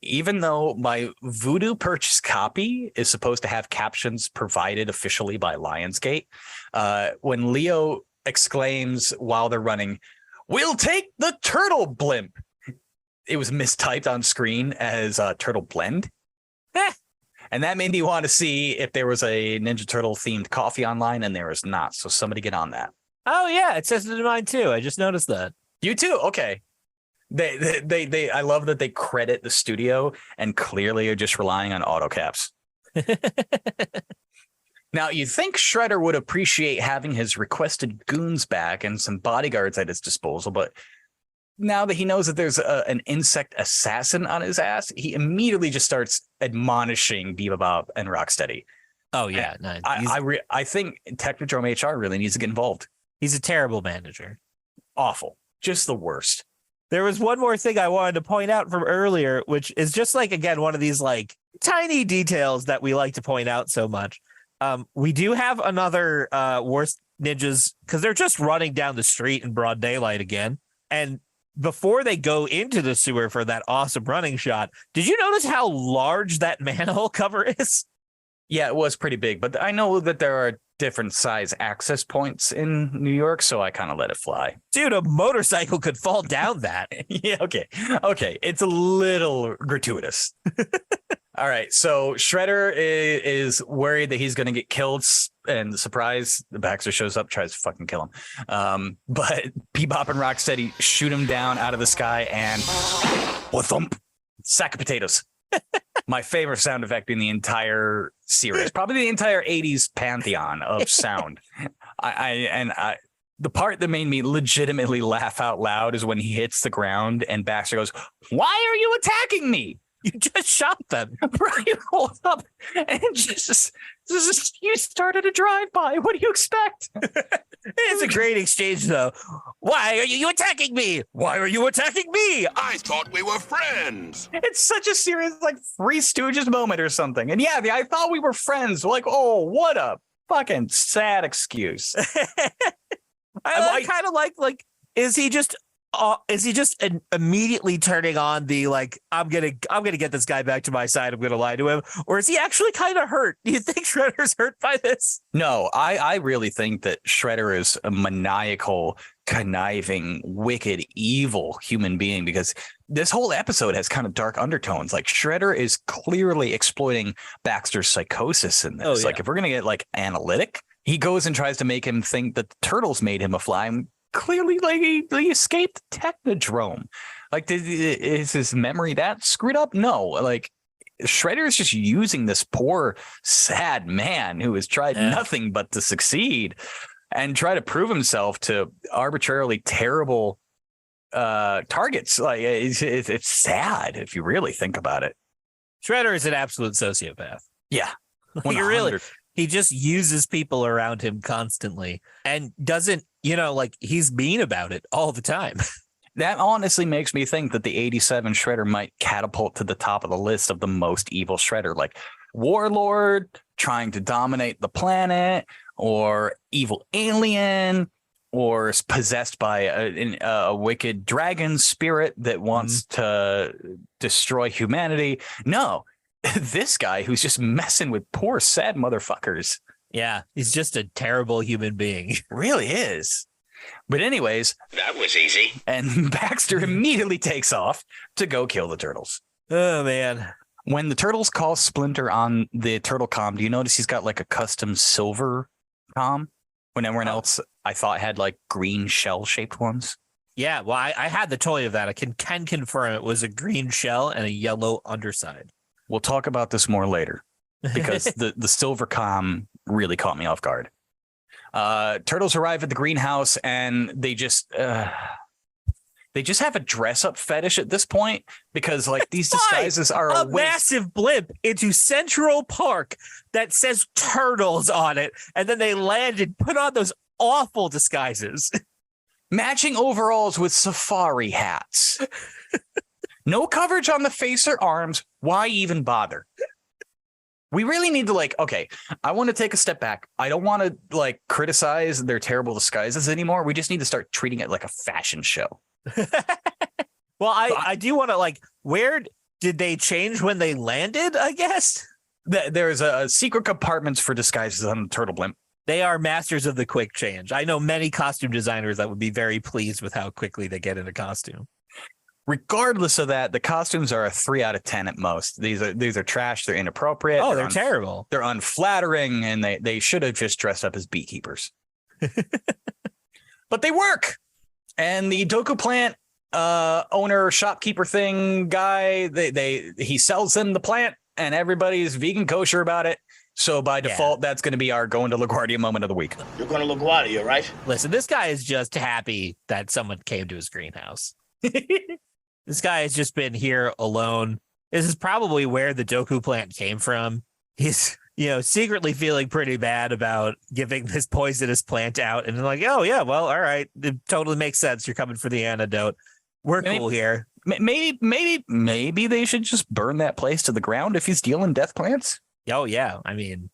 Speaker 1: Even though my Voodoo purchase copy is supposed to have captions provided officially by Lionsgate, when Leo exclaims while they're running, "We'll take the turtle blimp," it was mistyped on screen as Turtle Blend. And that made me want to see if there was a Ninja Turtle themed coffee online, and there is not. So somebody get on that.
Speaker 2: Oh, yeah. It says it in mine, too. I just noticed that.
Speaker 1: You too? Okay. They I love that they credit the studio and clearly are just relying on auto caps. Now, you'd think Shredder would appreciate having his requested goons back and some bodyguards at his disposal, but now that he knows that there's an insect assassin on his ass, he immediately just starts admonishing Bebop and Rocksteady.
Speaker 2: Oh, yeah. No,
Speaker 1: I think Technodrome HR really needs to get involved.
Speaker 2: He's a terrible manager.
Speaker 1: Awful. Just the worst.
Speaker 2: There was one more thing I wanted to point out from earlier, which is just like, again, one of these like tiny details that we like to point out so much. We do have another worst ninjas because they're just running down the street in broad daylight again. And before they go into the sewer for that awesome running shot, did you notice how large that manhole cover is?
Speaker 1: Yeah, it was pretty big, but I know that there are different size access points in New York, so I kind of let it fly.
Speaker 2: Dude, a motorcycle could fall down that.
Speaker 1: Yeah, okay. It's a little gratuitous. All right, so Shredder is worried that he's going to get killed, and surprise, the Baxter shows up, tries to fucking kill him. But Bebop and Rocksteady shoot him down out of the sky, and thump, sack of potatoes. My favorite sound effect in the entire series, probably the entire 80s pantheon of sound. I The part that made me legitimately laugh out loud is when he hits the ground and Baxter goes, "Why are you attacking me?"
Speaker 2: You just shot them.
Speaker 1: Brian holds up and you started a drive-by. What do you expect?
Speaker 2: It's a great exchange, though. Why are you attacking me? Why are you attacking me?
Speaker 3: I thought we were friends.
Speaker 1: It's such a serious, like, Three Stooges moment or something. And yeah, I thought we were friends. Like, oh, what a fucking sad excuse.
Speaker 2: I kind of like, is he just immediately turning on the, like, I'm gonna get this guy back to my side, I'm gonna lie to him, or is he actually kind of hurt? Do you think Shredder's hurt by this?
Speaker 1: No, I really think that Shredder is a maniacal, conniving, wicked, evil human being, because this whole episode has kind of dark undertones. Like, Shredder is clearly exploiting Baxter's psychosis in this.
Speaker 2: Oh, yeah.
Speaker 1: Like, if we're gonna get like analytic, he goes and tries to make him think that the turtles made him a fly. Clearly, like, he escaped Technodrome. Like, is his memory that screwed up? No, like, Shredder is just using this poor, sad man who has tried nothing but to succeed and try to prove himself to arbitrarily terrible targets. Like, it's sad if you really think about it.
Speaker 2: Shredder is an absolute sociopath.
Speaker 1: Yeah,
Speaker 2: He just uses people around him constantly and doesn't, like, he's mean about it all the time.
Speaker 1: That honestly makes me think that the 87 Shredder might catapult to the top of the list of the most evil Shredder, like Warlord trying to dominate the planet, or evil alien, or possessed by a wicked dragon spirit that wants to destroy humanity. No. This guy who's just messing with poor, sad motherfuckers.
Speaker 2: Yeah, he's just a terrible human being.
Speaker 1: Really is. But anyways,
Speaker 3: That was easy.
Speaker 1: and Baxter immediately takes off to go kill the turtles.
Speaker 2: Oh, man.
Speaker 1: When the turtles call Splinter on the turtle comm, do you notice he's got like a custom silver comm when everyone else I thought had like green shell-shaped ones?
Speaker 2: Yeah, well, I had the toy of that. I can confirm it was a green shell and a yellow underside.
Speaker 1: We'll talk about this more later, because the silver comm really caught me off guard. Turtles arrive at the greenhouse and they just have a dress up fetish at this point, because like these disguises are
Speaker 2: a massive blimp into Central Park that says turtles on it, and then they land and put on those awful disguises.
Speaker 1: Matching overalls with safari hats. No coverage on the face or arms. Why even bother? We really need to, like, okay, I want to take a step back. I don't want to like criticize their terrible disguises anymore. We just need to start treating it like a fashion show.
Speaker 2: Well, I do want to, like, where did they change when they landed, I guess?
Speaker 1: There's a secret compartments for disguises on the turtle blimp.
Speaker 2: They are masters of the quick change. I know many costume designers that would be very pleased with how quickly they get into costume.
Speaker 1: Regardless of that, the costumes are a 3 out of 10 at most. These are trash. They're inappropriate.
Speaker 2: Oh, they're terrible.
Speaker 1: They're unflattering, and they should have just dressed up as beekeepers. But they work. And the Doku plant owner, shopkeeper thing guy, he sells them the plant, and everybody's vegan kosher about it. So by default, that's going to be our going to LaGuardia moment of the week.
Speaker 3: You're going to LaGuardia, right?
Speaker 2: Listen, this guy is just happy that someone came to his greenhouse. This guy has just been here alone. This is probably where the Doku plant came from. He's, secretly feeling pretty bad about giving this poisonous plant out. And they're like, oh, yeah, well, all right. It totally makes sense. You're coming for the antidote. We're cool here.
Speaker 1: Maybe they should just burn that place to the ground if he's dealing death plants.
Speaker 2: Oh, yeah. I mean,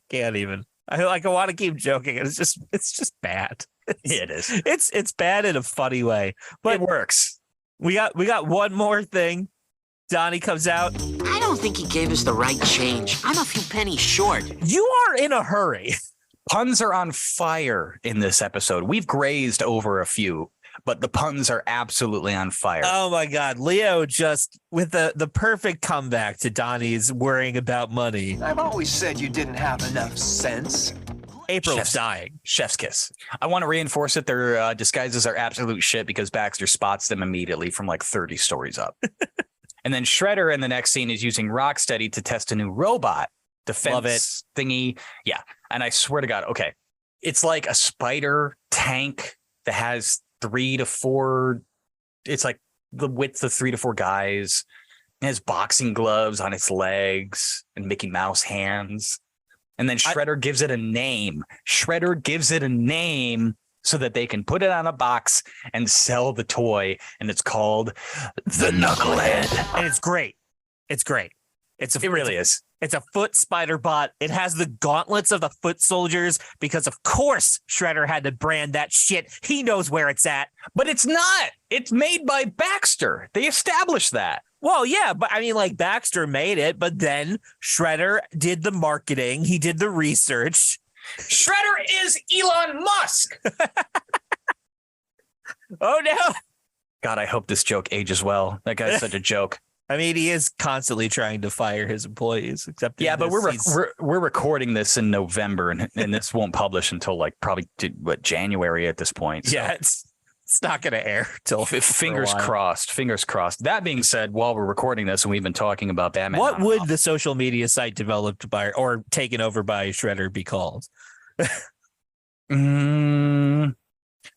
Speaker 2: can't even. I want to keep joking. It's just bad.
Speaker 1: It is.
Speaker 2: It's bad in a funny way, but
Speaker 1: it works.
Speaker 2: We got one more thing. Donnie comes out.
Speaker 5: I don't think he gave us the right change. I'm a few pennies short.
Speaker 2: You are in a hurry.
Speaker 1: Puns are on fire in this episode. We've grazed over a few, but the puns are absolutely on fire.
Speaker 2: Oh my God. Leo just with the perfect comeback to Donnie's worrying about money.
Speaker 8: I've always said you didn't have enough sense.
Speaker 2: April's dying.
Speaker 1: Chef's kiss. I want to reinforce that their disguises are absolute shit, because Baxter spots them immediately from like 30 stories up. And then Shredder in the next scene is using Rocksteady to test a new robot defense thingy. Yeah. And I swear to God, okay, It's like a spider tank that has 3 to 4. It's like the width of 3 to 4 guys. It has boxing gloves on its legs and Mickey Mouse hands. And then Shredder gives it a name. Shredder gives it a name so that they can put it on a box and sell the toy. And it's called the Knucklehead.
Speaker 2: And it's great. It's great.
Speaker 1: It really is.
Speaker 2: It's a foot spider bot. It has the gauntlets of the foot soldiers because, of course, Shredder had to brand that shit. He knows where it's at.
Speaker 1: But it's not. It's made by Baxter. They established that.
Speaker 2: Well, yeah, but I mean, like, Baxter made it, but then Shredder did the marketing. He did the research.
Speaker 1: Shredder is Elon Musk.
Speaker 2: Oh, no.
Speaker 1: God, I hope this joke ages well. That guy's such a joke.
Speaker 2: I mean, he is constantly trying to fire his employees, except
Speaker 1: yeah, but we're recording this in November, and this won't publish until like probably January at this point. So.
Speaker 2: Yeah, it's not going to air till
Speaker 1: fingers crossed. Fingers crossed. That being said, while we're recording this, and we've been talking about Batman,
Speaker 2: what would the social media site developed by or taken over by Shredder be called?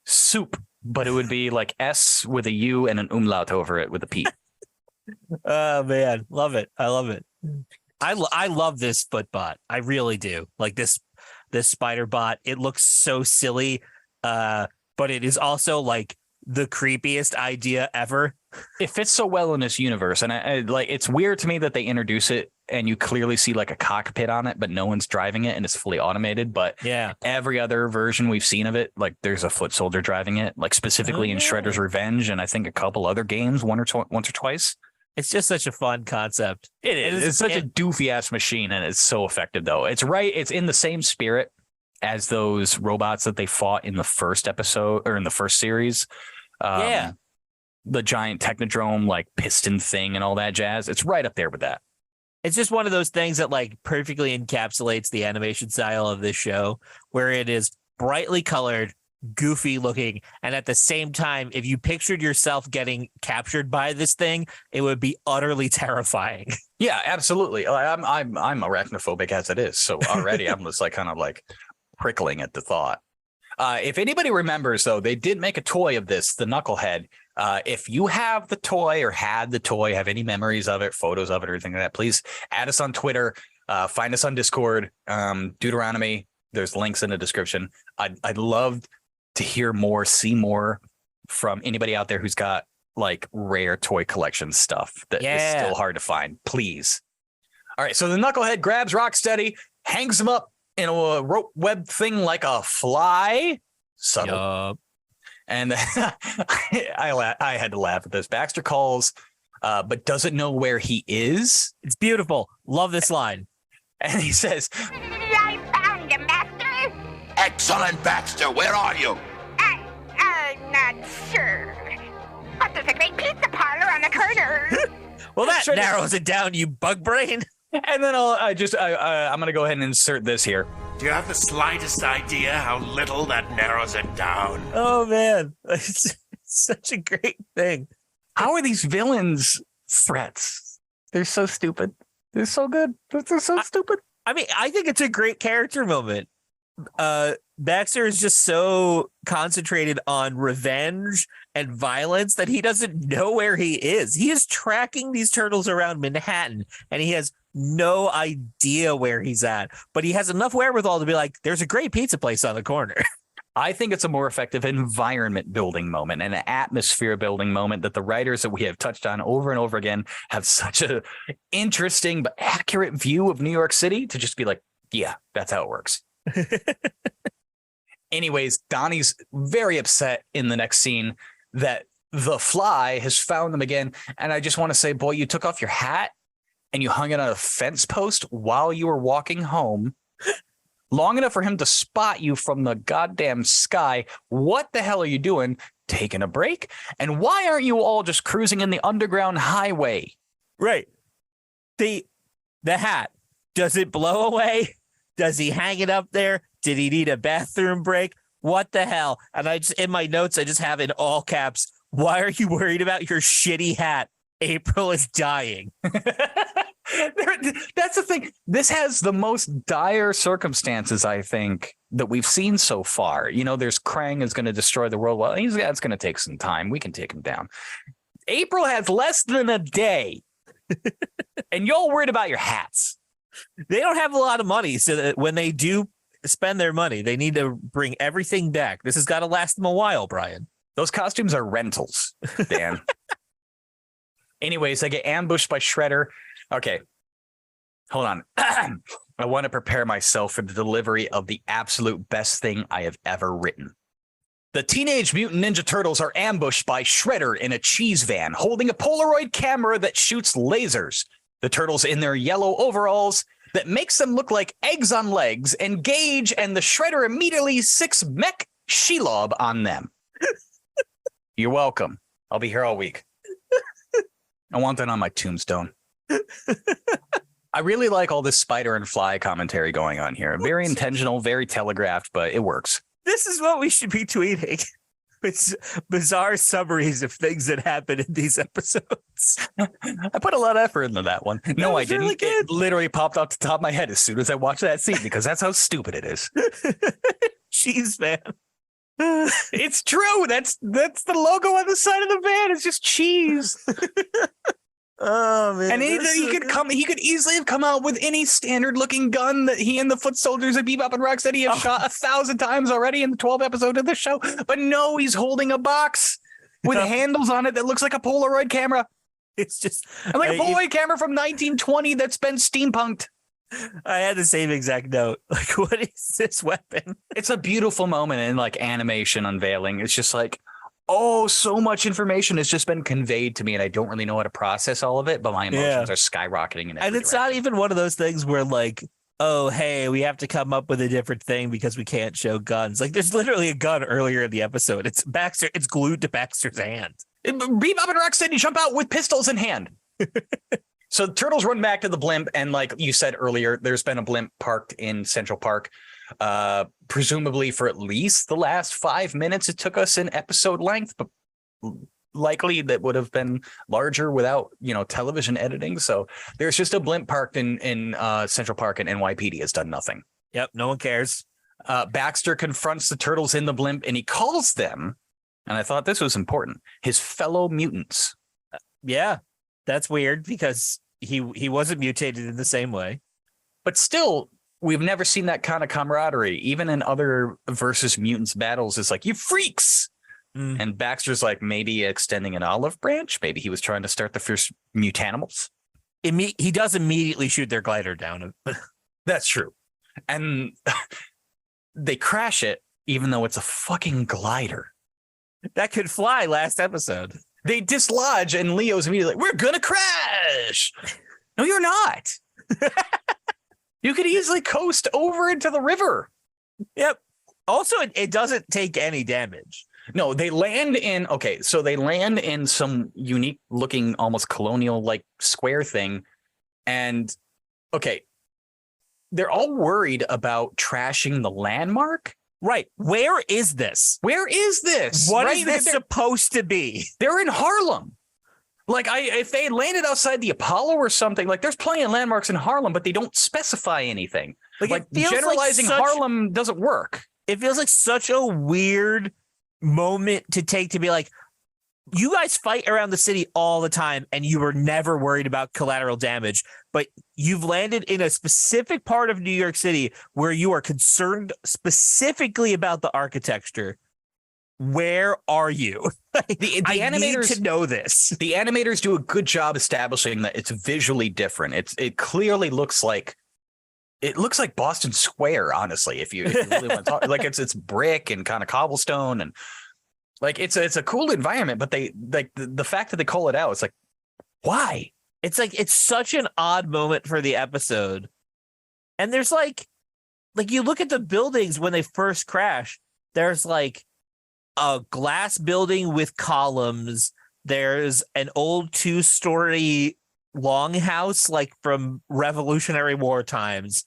Speaker 1: Soup, but it would be like S with a U and an umlaut over it with a P.
Speaker 2: Oh man, love it! I love it. I love this foot bot. I really do. Like this spider bot. It looks so silly, but it is also like the creepiest idea ever.
Speaker 1: It fits so well in this universe, and I like. It's weird to me that they introduce it, and you clearly see like a cockpit on it, but no one's driving it, and it's fully automated. But
Speaker 2: yeah,
Speaker 1: every other version we've seen of it, like there's a foot soldier driving it, like specifically in Shredder's Revenge, and I think a couple other games, once or twice.
Speaker 2: It's just such a fun concept.
Speaker 1: It is. It's such a doofy ass machine, and it's so effective though. It's right. It's in the same spirit as those robots that they fought in the first episode or in the first series.
Speaker 2: Yeah.
Speaker 1: The giant Technodrome, like piston thing and all that jazz. It's right up there with that.
Speaker 2: It's just one of those things that like perfectly encapsulates the animation style of this show, where it is brightly colored, goofy looking, and at the same time, if you pictured yourself getting captured by this thing, it would be utterly terrifying.
Speaker 1: Yeah, absolutely. I'm arachnophobic as it is, so already I'm just like kind of like prickling at the thought. If anybody remembers, though, they did make a toy of this, the Knucklehead. If you have the toy or had the toy, have any memories of it, photos of it, or anything like that, please add us on Twitter, find us on Discord, Duderonomy. There's links in the description. I'd love to hear more, see more from anybody out there who's got like rare toy collection stuff that is still hard to find. Please. All right. So the Knucklehead grabs Rocksteady, hangs him up in a rope web thing like a fly. Subtle. And I had to laugh at this. Baxter calls, but doesn't know where he is.
Speaker 2: It's beautiful. Love this line.
Speaker 1: And he says,
Speaker 4: I found him, Master.
Speaker 3: Excellent, Baxter. Where are you?
Speaker 4: I'm not sure. But there's a great pizza parlor on the corner.
Speaker 2: Well, that narrows it down, you bug brain.
Speaker 1: And then I'm going to go ahead and insert this here.
Speaker 3: Do you have the slightest idea how little that narrows it down?
Speaker 2: Oh, man. It's such a great thing.
Speaker 1: How are these villains threats? They're so stupid. They're so good. They're so stupid.
Speaker 2: I mean, I think it's a great character moment. Baxter is just so concentrated on revenge and violence that he doesn't know where he is. He is tracking these turtles around Manhattan, and he has no idea where he's at. But he has enough wherewithal to be like, there's a great pizza place on the corner.
Speaker 1: I think it's a more effective environment building moment and an atmosphere building moment that the writers that we have touched on over and over again have such a interesting but accurate view of New York City to just be like, yeah, that's how it works. Anyways, Donnie's very upset in the next scene that the Fly has found them again. And I just want to say, boy, you took off your hat and you hung it on a fence post while you were walking home long enough for him to spot you from the goddamn sky. What the hell are you doing? Taking a break? And why aren't you all just cruising in the underground highway?
Speaker 2: Right. The hat, does it blow away? Does he hang it up there? Did he need a bathroom break? What the hell? And I just, in my notes, I just have in all caps, why are you worried about your shitty hat? April is dying.
Speaker 1: That's the thing. This has the most dire circumstances, I think, that we've seen so far. You know, there's Krang is going to destroy the world. Well, that's going to take some time. We can take him down. April has less than a day. And y'all worried about your hats.
Speaker 2: They don't have a lot of money, so that when they do spend their money, they need to bring everything back. This has got to last them a while, Brian.
Speaker 1: Those costumes are rentals, Dan. Anyways, I get ambushed by Shredder. Okay, hold on. I want to prepare myself for the delivery of the absolute best thing I have ever written. The Teenage Mutant Ninja Turtles are ambushed by Shredder in a cheese van, holding a Polaroid camera that shoots lasers. The Turtles in their yellow overalls that makes them look like eggs on legs engage, and the Shredder immediately six mech Shelob on them. You're welcome. I'll be here all week. I want that on my tombstone. I really like all this spider and fly commentary going on here. Very intentional, very telegraphed, but it works.
Speaker 2: This is what we should be tweeting. It's bizarre summaries of things that happen in these episodes.
Speaker 1: I put a lot of effort into that one. No, I didn't. Really it literally popped off the top of my head as soon as I watched that scene because that's how stupid it is.
Speaker 2: Cheese van.
Speaker 1: It's true. That's the logo on the side of the van. It's just cheese.
Speaker 2: Oh man!
Speaker 1: And he could easily have come out with any standard looking gun that he and the foot soldiers of Bebop and Rocksteady have shot 1,000 times already in the 12th episode of the show. But no, he's holding a box with handles on it that looks like a Polaroid camera.
Speaker 2: It's just
Speaker 1: like a Polaroid camera from 1920 that's been steampunked.
Speaker 2: I had the same exact note. Like, what is this weapon?
Speaker 1: It's a beautiful moment in like animation unveiling. It's just like, oh, so much information has just been conveyed to me, and I don't really know how to process all of it, but my emotions are skyrocketing. And
Speaker 2: it's not even one of those things where like, oh, hey, we have to come up with a different thing because we can't show guns. Like, there's literally a gun earlier in the episode. It's Baxter. It's glued to Baxter's hand.
Speaker 1: Bebop and Rocksteady jump out with pistols in hand. So the Turtles run back to the blimp, and like you said earlier, there's been a blimp parked in Central Park. Presumably for at least the last 5 minutes it took us in episode length, but likely that would have been larger without, television editing. So there's just a blimp parked in Central Park, and NYPD has done nothing.
Speaker 2: Yep, no one cares.
Speaker 1: Baxter confronts the Turtles in the blimp, and he calls them, and I thought this was important, his fellow mutants.
Speaker 2: Yeah, that's weird because he wasn't mutated in the same way.
Speaker 1: But still, we've never seen that kind of camaraderie. Even in other versus mutants battles, it's like, you freaks. And Baxter's like maybe extending an olive branch. Maybe he was trying to start the first mutanimals.
Speaker 2: He does immediately shoot their glider down.
Speaker 1: That's true. And they crash it, even though it's a fucking glider.
Speaker 2: That could fly last episode.
Speaker 1: They dislodge, and Leo's immediately like, we're going to crash. No, you're not. You could easily coast over into the river.
Speaker 2: Yep. Also, it doesn't take any damage.
Speaker 1: No, they land in, they land in some unique looking, almost colonial like square thing. And they're all worried about trashing the landmark.
Speaker 2: Right. Where is this?
Speaker 1: Where is this?
Speaker 2: What is this supposed to be?
Speaker 1: They're in Harlem. Like, if they had landed outside the Apollo or something, like, there's plenty of landmarks in Harlem, but they don't specify anything. Like generalizing Harlem doesn't work.
Speaker 2: It feels like such a weird moment to take to be like, you guys fight around the city all the time, and you were never worried about collateral damage, but you've landed in a specific part of New York City where you are concerned specifically about the architecture. Where are you?
Speaker 1: The animators
Speaker 2: need to know this.
Speaker 1: The animators do a good job establishing that it's visually different. It clearly looks like Boston Square, honestly, if you really want to talk. Like it's brick and kind of cobblestone, and like it's a cool environment, but they like the fact that they call it out, it's like, why?
Speaker 2: It's like it's such an odd moment for the episode. And there's like you look at the buildings when they first crash, there's like a glass building with columns. There's an old 2-story longhouse, like from Revolutionary War times.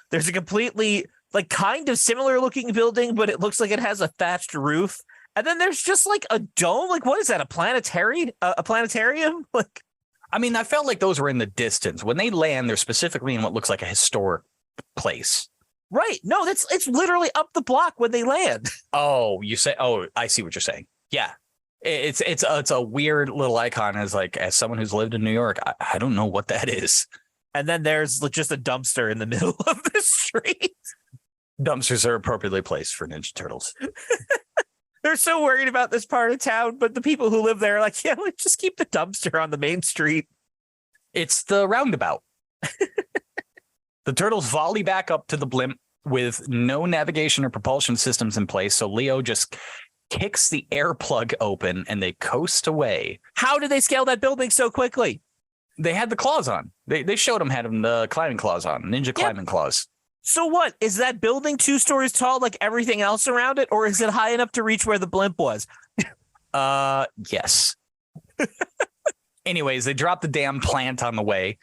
Speaker 2: There's a completely like kind of similar looking building, but it looks like it has a thatched roof. And then there's just like a dome. Like, what is that? A planetarium? Like,
Speaker 1: I mean, I felt like those were in the distance. When they land, they're specifically in what looks like a historic place.
Speaker 2: Right. No, it's literally up the block when they land.
Speaker 1: Oh, you say, oh, I see what you're saying. Yeah. It's a weird little icon as someone who's lived in New York. I don't know what that is.
Speaker 2: And then there's just a dumpster in the middle of the street.
Speaker 1: Dumpsters are appropriately placed for Ninja Turtles.
Speaker 2: They're so worried about this part of town, but the people who live there are like, yeah, let's just keep the dumpster on the main street.
Speaker 1: It's the roundabout. The turtles volley back up to the blimp with no navigation or propulsion systems in place. So Leo just kicks the air plug open and they coast away.
Speaker 2: How did they scale that building so quickly?
Speaker 1: They had the claws on. They showed them had the climbing claws on, ninja climbing claws.
Speaker 2: So what? Is that building 2 stories tall like everything else around it? Or is it high enough to reach where the blimp was?
Speaker 1: Yes. Anyways, they dropped the damn plant on the way.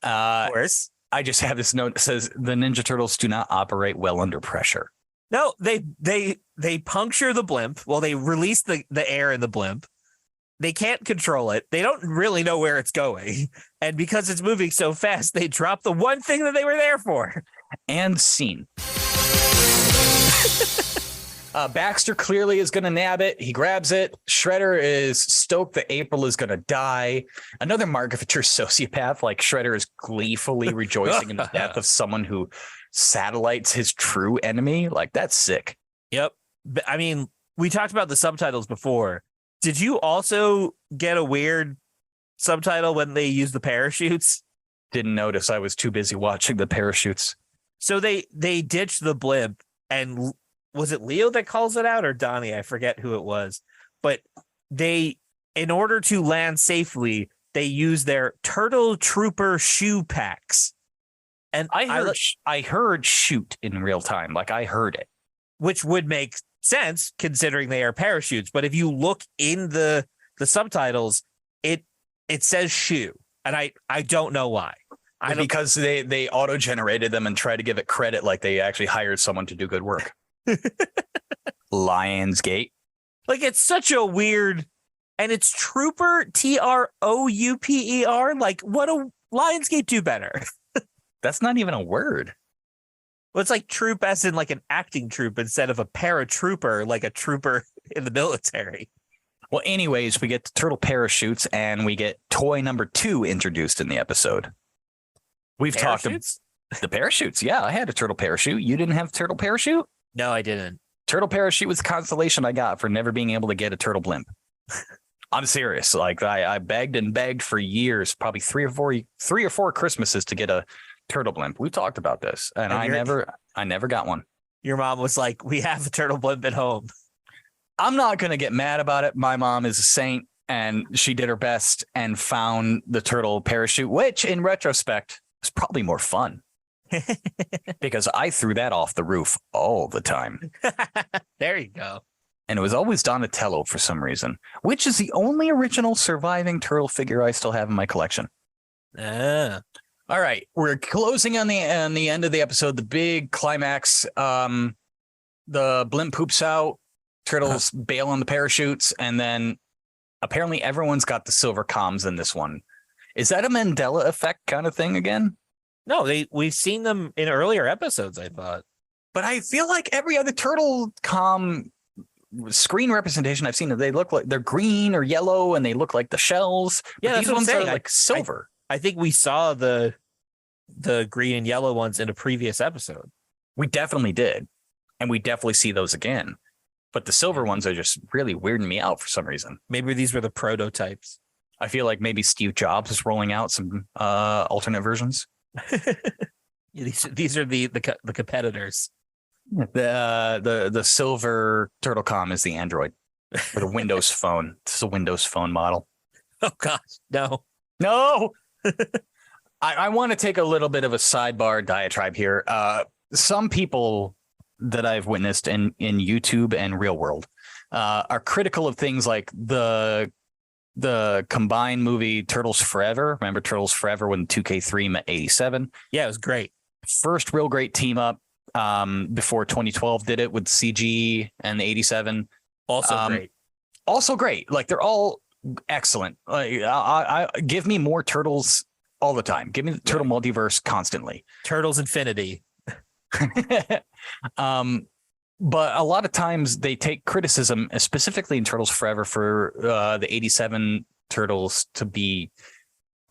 Speaker 2: Of course.
Speaker 1: I just have this note that says the Ninja Turtles do not operate well under pressure.
Speaker 2: No, they puncture the blimp. Well, they release the air in the blimp. They can't control it. They don't really know where it's going. And because it's moving so fast, they drop the one thing that they were there for.
Speaker 1: And scene. Baxter clearly is going to nab it. He grabs it. Shredder is stoked that April is going to die. Another mark of a true sociopath, like Shredder is gleefully rejoicing in the death of someone who satellites his true enemy. Like, that's sick.
Speaker 2: Yep. I mean, we talked about the subtitles before. Did you also get a weird subtitle when they use the parachutes?
Speaker 1: Didn't notice. I was too busy watching the parachutes.
Speaker 2: So they ditched the blimp, and was it Leo that calls it out or Donnie? I forget who it was. But in order to land safely, they use their Turtle Trooper shoe packs. And
Speaker 1: I heard shoot in real time. Like, I heard it.
Speaker 2: Which would make sense considering they are parachutes. But if you look in the subtitles, it says shoe. And I don't know why.
Speaker 1: Because they auto-generated them and tried to give it credit like they actually hired someone to do good work. Lionsgate.
Speaker 2: Like, it's such a weird, and it's Trooper, Trouper. Like, what do Lionsgate do better?
Speaker 1: That's not even a word.
Speaker 2: Well, it's like troop as in like an acting troop instead of a paratrooper, like a trooper in the military.
Speaker 1: Well, anyways, we get the turtle parachutes and we get toy number 2 introduced in the episode. We've talked about the parachutes. Yeah, I had a turtle parachute. You didn't have a turtle parachute?
Speaker 2: No, I didn't.
Speaker 1: Turtle parachute was the consolation I got for never being able to get a turtle blimp. I'm serious. Like, I begged and begged for years, probably three or four Christmases to get a turtle blimp. We talked about this, and I never got one.
Speaker 2: Your mom was like, "We have a turtle blimp at home."
Speaker 1: I'm not going to get mad about it. My mom is a saint, and she did her best and found the turtle parachute, which in retrospect was probably more fun because I threw that off the roof all the time.
Speaker 2: There you go.
Speaker 1: And it was always Donatello for some reason, which is the only original surviving turtle figure I still have in my collection. All right, we're closing on the end of the episode. The big climax. The blimp poops out. Turtles bail on the parachutes, and then apparently everyone's got the silver comms in this one. Is that a Mandela effect kind of thing again?
Speaker 2: No, we've seen them in earlier episodes, I thought.
Speaker 1: But I feel like every other turtle comm screen representation I've seen, they look like they're green or yellow, and they look like the shells.
Speaker 2: Yeah,
Speaker 1: but these ones are like silver.
Speaker 2: I think we saw the green and yellow ones in a previous episode.
Speaker 1: We definitely did, and we definitely see those again. But the silver ones are just really weirding me out for some reason.
Speaker 2: Maybe these were the prototypes.
Speaker 1: I feel like maybe Steve Jobs is rolling out some alternate versions.
Speaker 2: These are the competitors.
Speaker 1: The silver turtle comm is the Android or the Windows phone. It's a Windows phone model.
Speaker 2: Oh gosh, no.
Speaker 1: I want to take a little bit of a sidebar diatribe here. Some people that I've witnessed in YouTube and real world are critical of things like the combined movie Turtles Forever. Remember Turtles Forever when 2K3 met 87?
Speaker 2: Yeah, it was great.
Speaker 1: First real great team up before 2012 did it with CG and the 87.
Speaker 2: Also great.
Speaker 1: Also great. Like, they're all excellent. Like, I give me more Turtles all the time. Give me the Turtle multiverse constantly.
Speaker 2: Turtles Infinity.
Speaker 1: But a lot of times they take criticism, specifically in Turtles Forever, for the 87 Turtles to be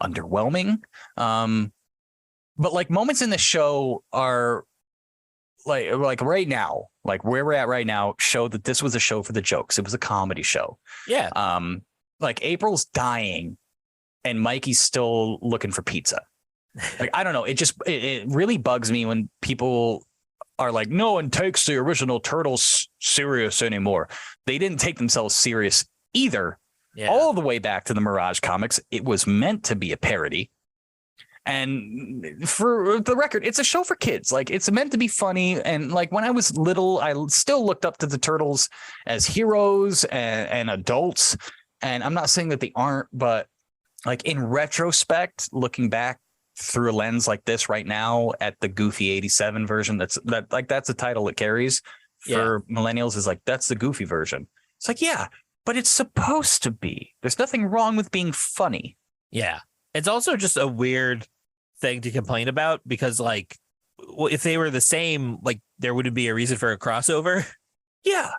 Speaker 1: underwhelming. But like moments in the show are like right now, like where we're at right now, show that this was a show for the jokes. It was a comedy show.
Speaker 2: Yeah.
Speaker 1: Like April's dying and Mikey's still looking for pizza. Like, I don't know. It really bugs me when people are like, no one takes the original Turtles serious anymore. They didn't take themselves serious either.
Speaker 2: Yeah.
Speaker 1: All the way back to the Mirage comics. It was meant to be a parody. And for the record, it's a show for kids. Like, it's meant to be funny. And like when I was little, I still looked up to the Turtles as heroes and adults. And I'm not saying that they aren't, but like in retrospect, looking back through a lens like this right now at the goofy 87 version, that's a title it carries for millennials, is like, that's the goofy version. It's like, yeah, but it's supposed to be. There's nothing wrong with being funny.
Speaker 2: Yeah. It's also just a weird thing to complain about because, like, if they were the same, like, there wouldn't be a reason for a crossover.
Speaker 1: Yeah.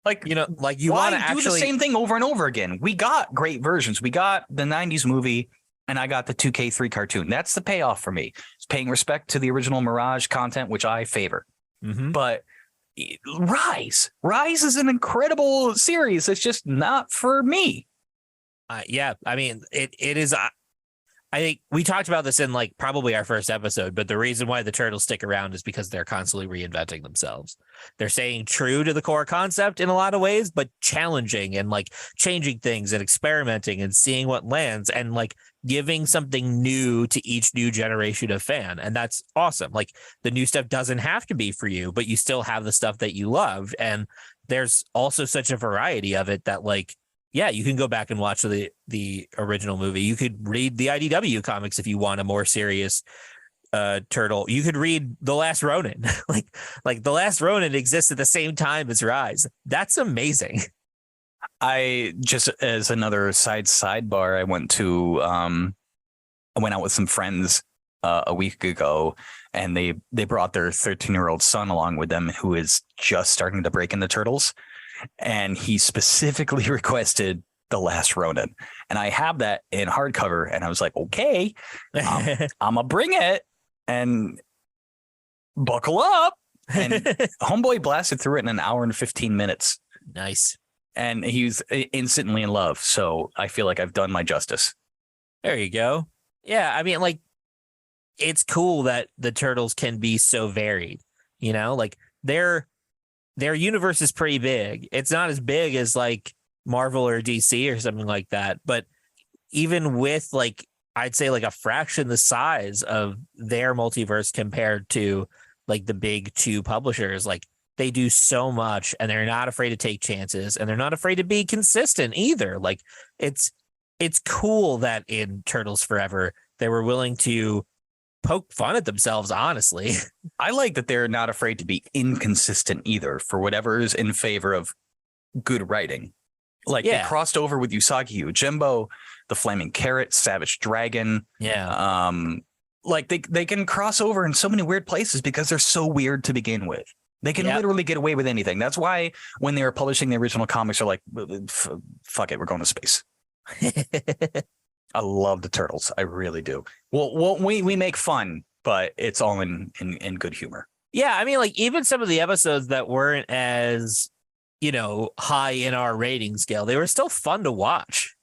Speaker 1: Like,
Speaker 2: you know, like you want to actually
Speaker 1: do the same thing over and over again. We got great versions. We got the 90s movie and I got the 2K3 cartoon. That's the payoff for me. It's paying respect to the original Mirage content, which I favor. Mm-hmm. But Rise is an incredible series. It's just not for me.
Speaker 2: Yeah. I mean, it is. I think we talked about this in like probably our first episode, but the reason why the Turtles stick around is because they're constantly reinventing themselves. They're staying true to the core concept in a lot of ways, but challenging and like changing things and experimenting and seeing what lands and like giving something new to each new generation of fan. And that's awesome. Like the new stuff doesn't have to be for you, but you still have the stuff that you love. And there's also such a variety of it that like, yeah, you can go back and watch the original movie. You could read the IDW comics if you want a more serious turtle. You could read The Last Ronin. like The Last Ronin exists at the same time as Rise. That's amazing.
Speaker 1: I just, as another sidebar, I went out with some friends a week ago, and they brought their 13-year-old son along with them, who is just starting to break into Turtles. And he specifically requested The Last Ronin. And I have that in hardcover. And I was like, okay, I'm going to bring it and buckle up. And homeboy blasted through it in an hour and 15 minutes.
Speaker 2: Nice.
Speaker 1: And he was instantly in love. So I feel like I've done my justice.
Speaker 2: There you go. Yeah. I mean, like, it's cool that the Turtles can be so varied, you know, like their universe is pretty big. It's not as big as like Marvel or DC or something like that. But even with like, I'd say like a fraction the size of their multiverse compared to like the big two publishers, like they do so much and they're not afraid to take chances and they're not afraid to be consistent either. Like it's cool that in Turtles Forever, they were willing to poke fun at themselves, honestly.
Speaker 1: I like that they're not afraid to be inconsistent either for whatever is in favor of good writing. Like they crossed over with Usagi Yojimbo, the Flaming Carrot, Savage Dragon.
Speaker 2: Yeah.
Speaker 1: Like they can cross over in so many weird places because they're so weird to begin with. They can literally get away with anything. That's why when they were publishing the original comics, they're like, fuck it, we're going to space. I love the Turtles. I really do. Well, we make fun, but it's all in good humor.
Speaker 2: Yeah, I mean, like even some of the episodes that weren't as, you know, high in our rating scale, they were still fun to watch.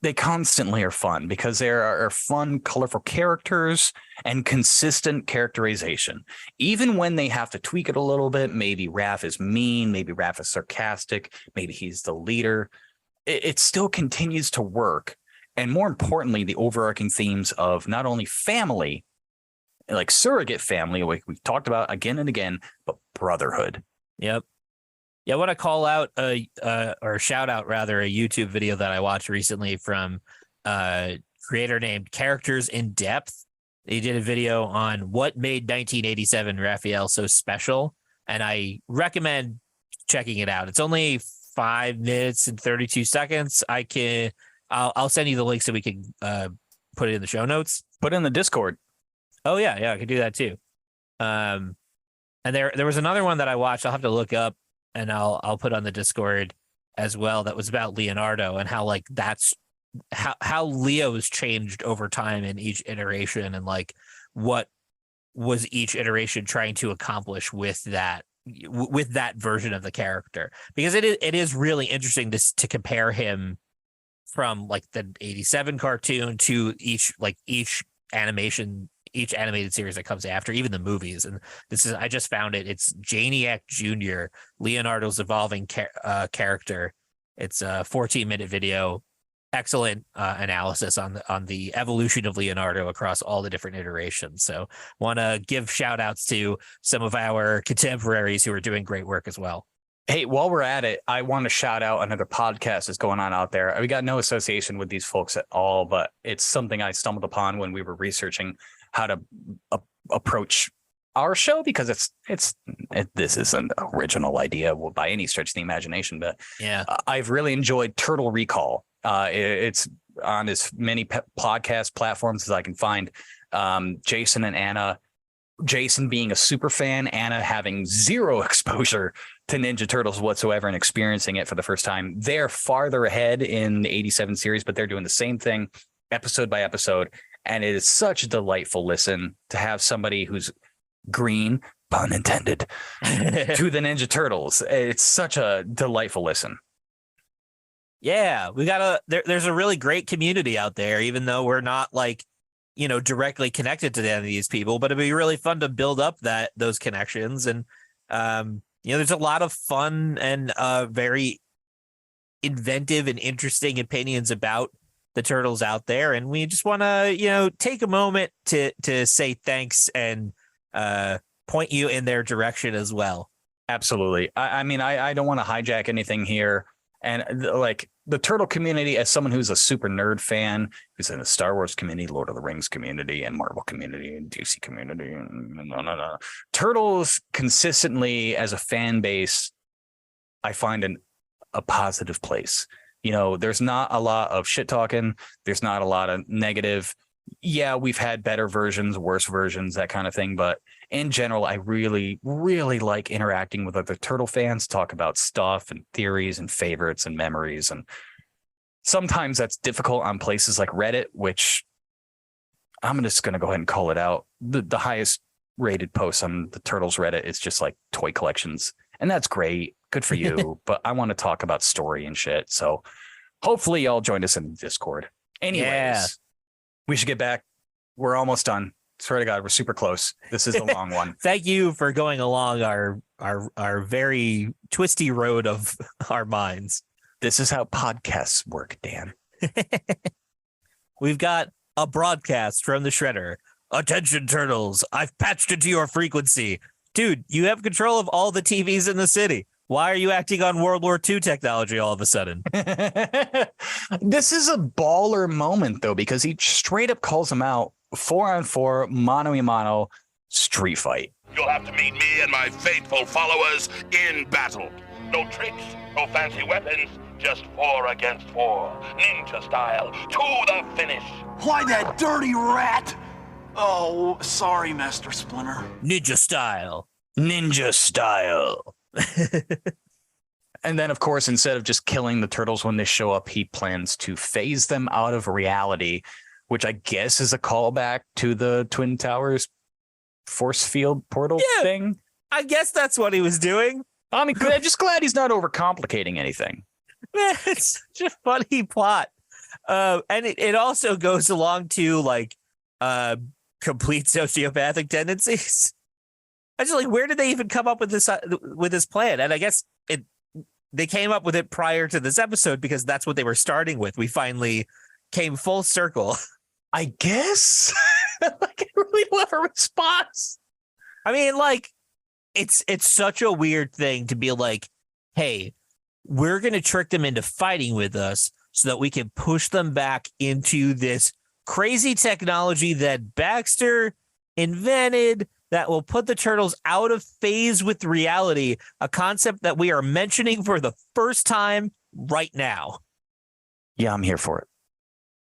Speaker 1: They constantly are fun because there are fun, colorful characters and consistent characterization. Even when they have to tweak it a little bit, maybe Raph is mean, maybe Raph is sarcastic, maybe he's the leader. It still continues to work. And more importantly, the overarching themes of not only family, like surrogate family, like we've talked about again and again, but brotherhood.
Speaker 2: Yep. Yeah, I want to call out or shout out rather a YouTube video that I watched recently from a creator named Characters in Depth. He did a video on what made 1987 Raphael so special, and I recommend checking it out. It's only 5 minutes and 32 seconds. I'll send you the link so we can put it in the show notes.
Speaker 1: Put it in the Discord.
Speaker 2: Oh yeah, I could do that too. And there was another one that I watched. I'll have to look up and I'll put on the Discord as well. That was about Leonardo and how like that's how Leo's changed over time in each iteration and like what was each iteration trying to accomplish with that version of the character, because it is really interesting to compare him from like the 87 cartoon to each animated series that comes after, even the movies. And I just found it. It's Janiac Jr., Leonardo's evolving character. It's a 14-minute video. Excellent analysis on the evolution of Leonardo across all the different iterations. So want to give shout outs to some of our contemporaries who are doing great work as well.
Speaker 1: Hey, while we're at it, I want to shout out another podcast that's going on out there. We got no association with these folks at all, but it's something I stumbled upon when we were researching how to approach our show, because this is an original idea by any stretch of the imagination. But
Speaker 2: yeah,
Speaker 1: I've really enjoyed Turtle Recall. It's on as many podcast platforms as I can find. Jason and Anna. Jason being a super fan, Anna having zero exposure to Ninja Turtles whatsoever and experiencing it for the first time. They're farther ahead in the 87 series, but they're doing the same thing episode by episode. And it is such a delightful listen to have somebody who's green, pun intended, to the Ninja Turtles. It's such a delightful listen.
Speaker 2: Yeah, there's a really great community out there, even though we're not like, directly connected to any of these people, but it'd be really fun to build up those connections. And, there's a lot of fun and very inventive and interesting opinions about the Turtles out there. And we just want to, take a moment to say thanks and point you in their direction as well.
Speaker 1: Absolutely. I mean, I don't want to hijack anything here. And like the Turtle community, as someone who's a super nerd fan, who's in the Star Wars community, Lord of the Rings community, and Marvel community, and DC community, and Turtles consistently as a fan base, I find a positive place. There's not a lot of shit talking. There's not a lot of negative. Yeah, we've had better versions, worse versions, that kind of thing. But in general, I really, really like interacting with other Turtle fans, talk about stuff and theories and favorites and memories. And sometimes that's difficult on places like Reddit, which I'm just going to go ahead and call it out. The highest rated post on the Turtles Reddit is just like toy collections. And that's great. Good for you. But I want to talk about story and shit. So hopefully y'all joined us in Discord. Anyways, we should get back. We're almost done. Swear to God, we're super close. This is a long one.
Speaker 2: Thank you for going along our very twisty road of our minds.
Speaker 1: This is how podcasts work, Dan.
Speaker 2: We've got a broadcast from the Shredder. Attention, Turtles. I've patched into your frequency. Dude, you have control of all the TVs in the city. Why are you acting on World War II technology all of a sudden?
Speaker 1: This is a baller moment, though, because he straight up calls him out 4-on-4, mano-a-mano street fight.
Speaker 3: You'll have to meet me and my faithful followers in battle. No tricks, no fancy weapons, just 4 against 4. Ninja style, to the finish.
Speaker 8: Why that dirty rat? Oh, sorry, Master Splinter.
Speaker 2: Ninja style.
Speaker 1: Ninja style. And then, of course, instead of just killing the Turtles when they show up, he plans to phase them out of reality, which I guess is a callback to the Twin Towers force field portal thing.
Speaker 2: I guess that's what he was doing.
Speaker 1: I mean, I'm just glad he's not overcomplicating anything.
Speaker 2: Man, it's such a funny plot. And it also goes along to like complete sociopathic tendencies. I just like, where did they even come up with this plan? And I guess they came up with it prior to this episode because that's what they were starting with. We finally came full circle.
Speaker 1: I guess. Like, I really love a response.
Speaker 2: I mean, like, it's such a weird thing to be like, hey, we're going to trick them into fighting with us so that we can push them back into this crazy technology that Baxter invented that will put the Turtles out of phase with reality, a concept that we are mentioning for the first time right now.
Speaker 1: Yeah, I'm here for it.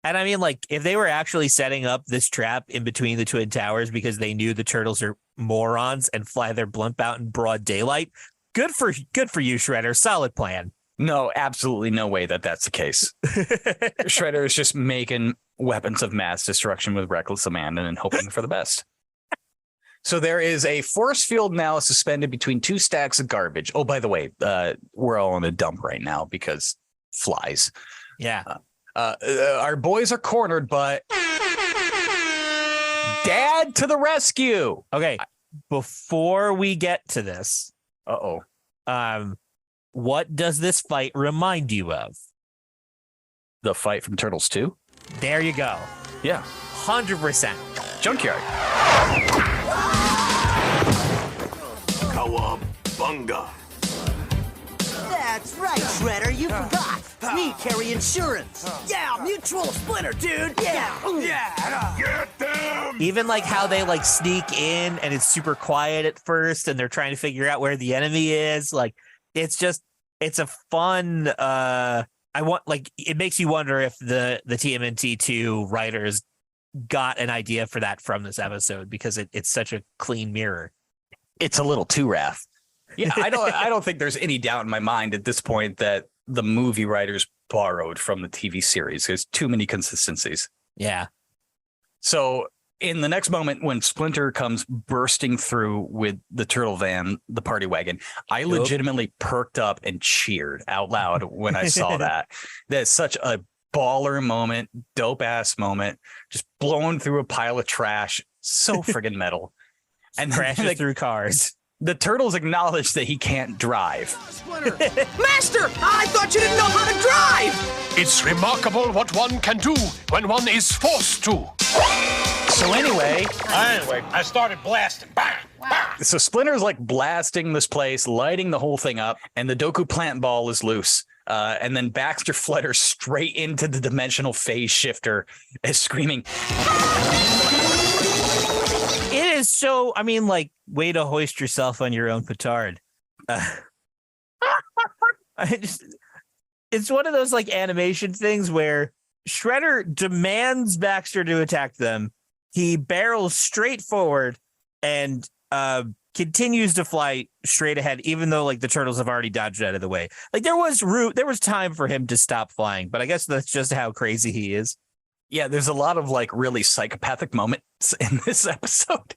Speaker 2: And I mean, like, if they were actually setting up this trap in between the Twin Towers because they knew the turtles are morons and fly their blimp out in broad daylight, good for you, Shredder. Solid plan.
Speaker 1: No, absolutely no way that that's the case. Shredder is just making weapons of mass destruction with reckless abandon and hoping for the best. So there is a force field now suspended between two stacks of garbage. Oh, by the way, we're all in a dump right now because flies.
Speaker 2: Yeah.
Speaker 1: Our boys are cornered, but Dad to the rescue.
Speaker 2: Okay. Before we get to this, what does this fight remind you of?
Speaker 1: The fight from Turtles 2?
Speaker 2: There you go.
Speaker 1: Yeah.
Speaker 2: 100%.
Speaker 1: Junkyard.
Speaker 8: Cowabunga.
Speaker 9: That's right, Shredder. You forgot. We carry insurance. Yeah, mutual splitter, dude. Yeah.
Speaker 8: Get them!
Speaker 2: Even like how they like sneak in and it's super quiet at first and they're trying to figure out where the enemy is. Like, it's a fun, it makes you wonder if the TMNT 2 writers got an idea for that from this episode because it's such a clean mirror.
Speaker 1: It's a little too Wrath. Yeah, I don't think there's any doubt in my mind at this point that the movie writers borrowed from the TV series. There's too many consistencies.
Speaker 2: Yeah.
Speaker 1: So in the next moment, when Splinter comes bursting through with the turtle van, the party wagon, I legitimately perked up and cheered out loud when I saw that. That's such a baller moment, dope ass moment, just blowing through a pile of trash. So friggin' metal. And
Speaker 2: crashes through cars.
Speaker 1: The turtles acknowledge that he can't drive.
Speaker 9: Master, I thought you didn't know how to drive!
Speaker 6: It's remarkable what one can do when one is forced to.
Speaker 1: So anyway,
Speaker 6: I started blasting. Bang! Bang!
Speaker 1: So Splinter's like blasting this place, lighting the whole thing up, and the Doku plant ball is loose. And then Baxter flutters straight into the dimensional phase shifter as screaming.
Speaker 2: It is so, I mean, like, way to hoist yourself on your own petard. It's one of those like animation things where Shredder demands Baxter to attack them. He barrels straight forward and continues to fly straight ahead, even though like the turtles have already dodged out of the way. Like there was time for him to stop flying, but I guess that's just how crazy he is.
Speaker 1: Yeah, there's a lot of like really psychopathic moments in this episode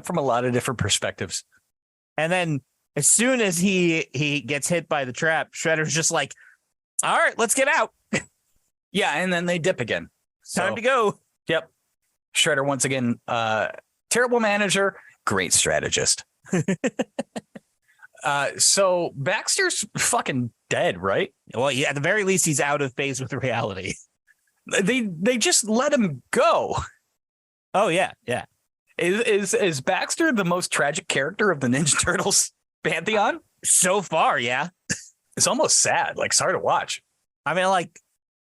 Speaker 1: from a lot of different perspectives.
Speaker 2: And then as soon as he gets hit by the trap, Shredder's just like, all right, let's get out.
Speaker 1: Yeah, and then they dip again.
Speaker 2: Time to go.
Speaker 1: Yep. Shredder, once again, terrible manager, great strategist. So Baxter's fucking dead, right?
Speaker 2: Well, yeah, at the very least, he's out of phase with reality.
Speaker 1: They just let him go.
Speaker 2: Oh, yeah, yeah.
Speaker 1: Is Baxter the most tragic character of the Ninja Turtles pantheon?
Speaker 2: So far, yeah.
Speaker 1: It's almost sad. Like, sorry to watch.
Speaker 2: I mean, like,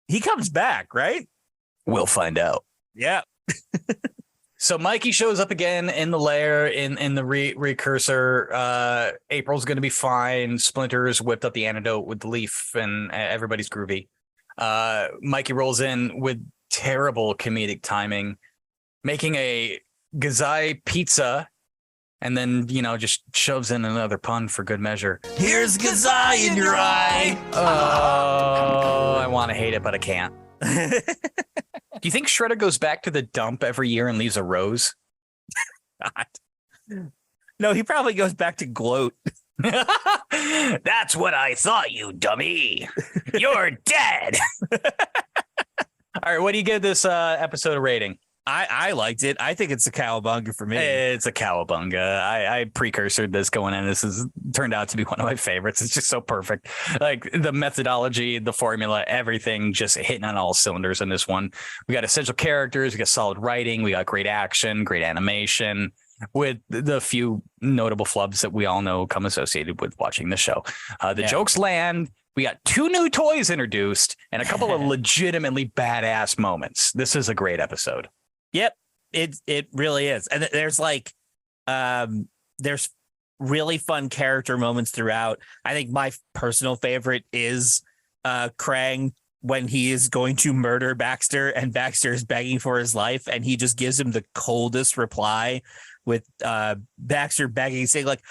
Speaker 2: he comes back, right?
Speaker 1: We'll find out.
Speaker 2: Yeah.
Speaker 1: So Mikey shows up again in the lair in the recursor. April's going to be fine. Splinter's whipped up the antidote with the leaf and everybody's groovy. Mikey rolls in with terrible comedic timing, making a Gazai pizza, and then, just shoves in another pun for good measure.
Speaker 2: Here's Gazai in your eye.
Speaker 1: Oh, I want to hate it, but I can't. Do you think Shredder goes back to the dump every year and leaves a rose?
Speaker 2: God. No, he probably goes back to gloat.
Speaker 1: That's what I thought, you dummy. You're dead. All right, what do you give this episode a rating?
Speaker 2: I liked it. I think it's a cowabunga for me.
Speaker 1: It's a cowabunga. I precursored this going in. This has turned out to be one of my favorites. It's just so perfect. Like the methodology, the formula, everything just hitting on all cylinders in this one. We got essential characters. We got solid writing. We got great action, great animation, with the few notable flubs that we all know come associated with watching the show. The jokes land. We got 2 new toys introduced and a couple of legitimately badass moments. This is a great episode.
Speaker 2: Yep, it really is. And there's there's really fun character moments throughout. I think my personal favorite is Krang when he is going to murder Baxter and Baxter is begging for his life, and he just gives him the coldest reply with Baxter begging, saying like,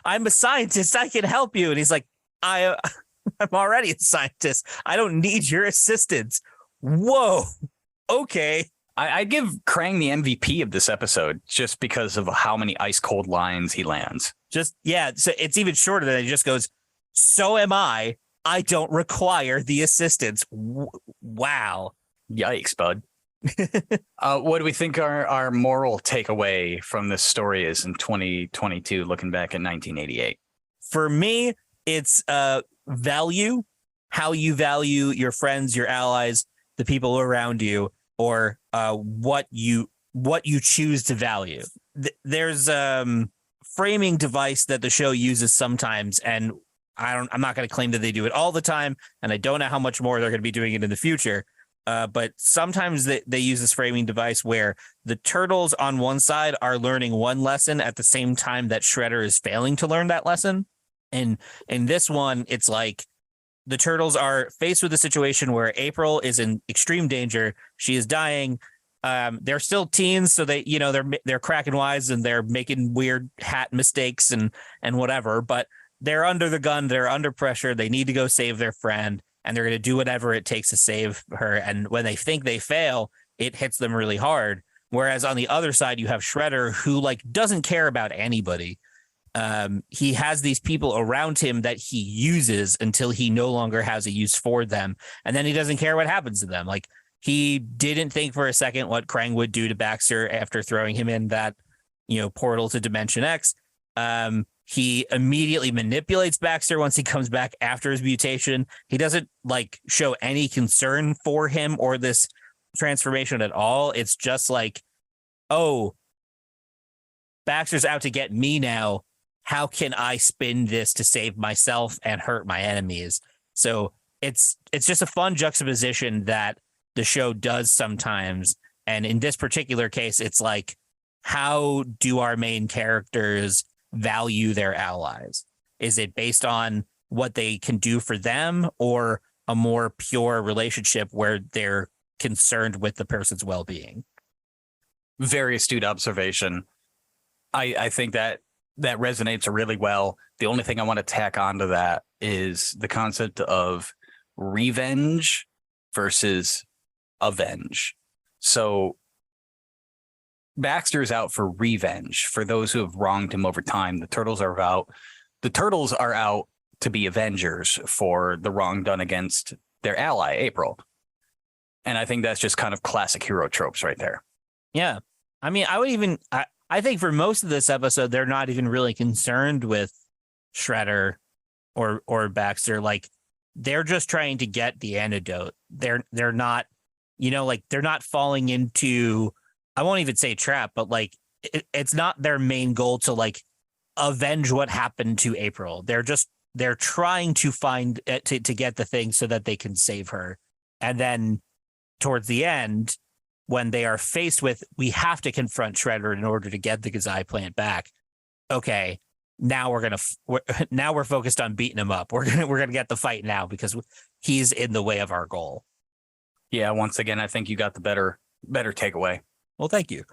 Speaker 2: I'm a scientist, I can help you. And he's like, I'm already a scientist. I don't need your assistance. Whoa. Okay.
Speaker 1: I'd give Krang the MVP of this episode just because of how many ice cold lines he lands.
Speaker 2: So it's even shorter than it. He just goes, so am I. I don't require the assistance. Wow.
Speaker 1: Yikes, bud. What do we think our moral takeaway from this story is in 2022, looking back at 1988?
Speaker 2: For me, it's value, how you value your friends, your allies, the people around you, or what you choose to value. There's framing device that the show uses sometimes, and I'm not going to claim that they do it all the time, and I don't know how much more they're going to be doing it in the future. But sometimes they use this framing device where the turtles on one side are learning one lesson at the same time that Shredder is failing to learn that lesson. And in this one, it's like the turtles are faced with a situation where April is in extreme danger. She is dying. They're still teens, so they're cracking wise and they're making weird hat mistakes and whatever. But they're under the gun. They're under pressure. They need to go save their friend, and they're going to do whatever it takes to save her. And when they think they fail, it hits them really hard. Whereas on the other side, you have Shredder, who doesn't care about anybody. He has these people around him that he uses until he no longer has a use for them. And then he doesn't care what happens to them. Like, he didn't think for a second what Krang would do to Baxter after throwing him in that, portal to Dimension X. He immediately manipulates Baxter once he comes back after his mutation. He doesn't show any concern for him or this transformation at all. It's just like, oh, Baxter's out to get me now. How can I spin this to save myself and hurt my enemies? So it's just a fun juxtaposition that the show does sometimes. And in this particular case, it's like, how do our main characters value their allies? Is it based on what they can do for them, or a more pure relationship where they're concerned with the person's well-being?
Speaker 1: Very astute observation. I think that resonates really well. The only thing I want to tack onto that is the concept of revenge versus avenge. So Baxter's out for revenge for those who have wronged him over time. The turtles are out to be avengers for the wrong done against their ally, April. And I think that's just kind of classic hero tropes right there.
Speaker 2: Yeah. I mean, I think for most of this episode, they're not even really concerned with Shredder or Baxter. Like, they're just trying to get the antidote. They're not, they're not falling into, I won't even say trap, but it's not their main goal to avenge what happened to April. They're trying to find to get the thing so that they can save her. And then towards the end, when they are faced with, we have to confront Shredder in order to get the Gazai plant back. Okay, now we're focused on beating him up. We're gonna get the fight now because he's in the way of our goal.
Speaker 1: Yeah, once again, I think you got the better takeaway.
Speaker 2: Well, thank you.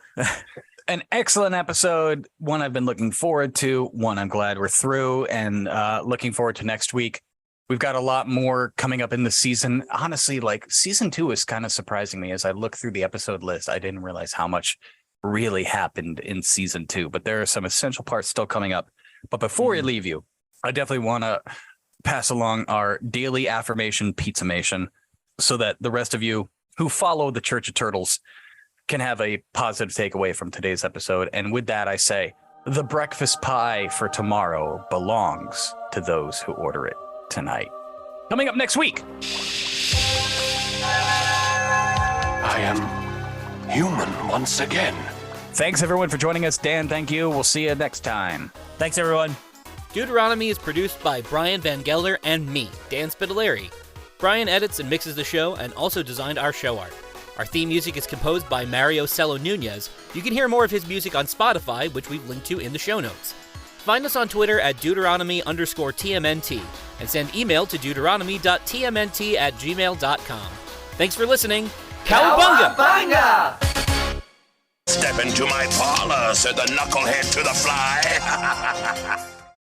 Speaker 1: An excellent episode, one I've been looking forward to, one I'm glad we're through, and looking forward to next week. We've got a lot more coming up in the season. Honestly, season 2 is kind of surprising me. As I look through the episode list, I didn't realize how much really happened in season 2, but there are some essential parts still coming up. But before we leave you, I definitely want to pass along our daily affirmation pizzamation so that the rest of you who follow the Church of Turtles can have a positive takeaway from today's episode. And with that, I say, the breakfast pie for tomorrow belongs to those who order it tonight. Coming up next week.
Speaker 3: I am human once again.
Speaker 1: Thanks, everyone, for joining us. Dan, thank you. We'll see you next time.
Speaker 2: Thanks, everyone.
Speaker 10: Duderonomy is produced by Brian Van Gelder and me, Dan Spitaleri. Brian edits and mixes the show and also designed our show art. Our theme music is composed by Mario Sello Nuñez. You can hear more of his music on Spotify, which we've linked to in the show notes. Find us on Twitter at Duderonomy_TMNT. and send email to deuteronomy.tmnt@gmail.com. Thanks for listening. Cowabunga!
Speaker 3: Step into my parlor, said the knucklehead to the fly.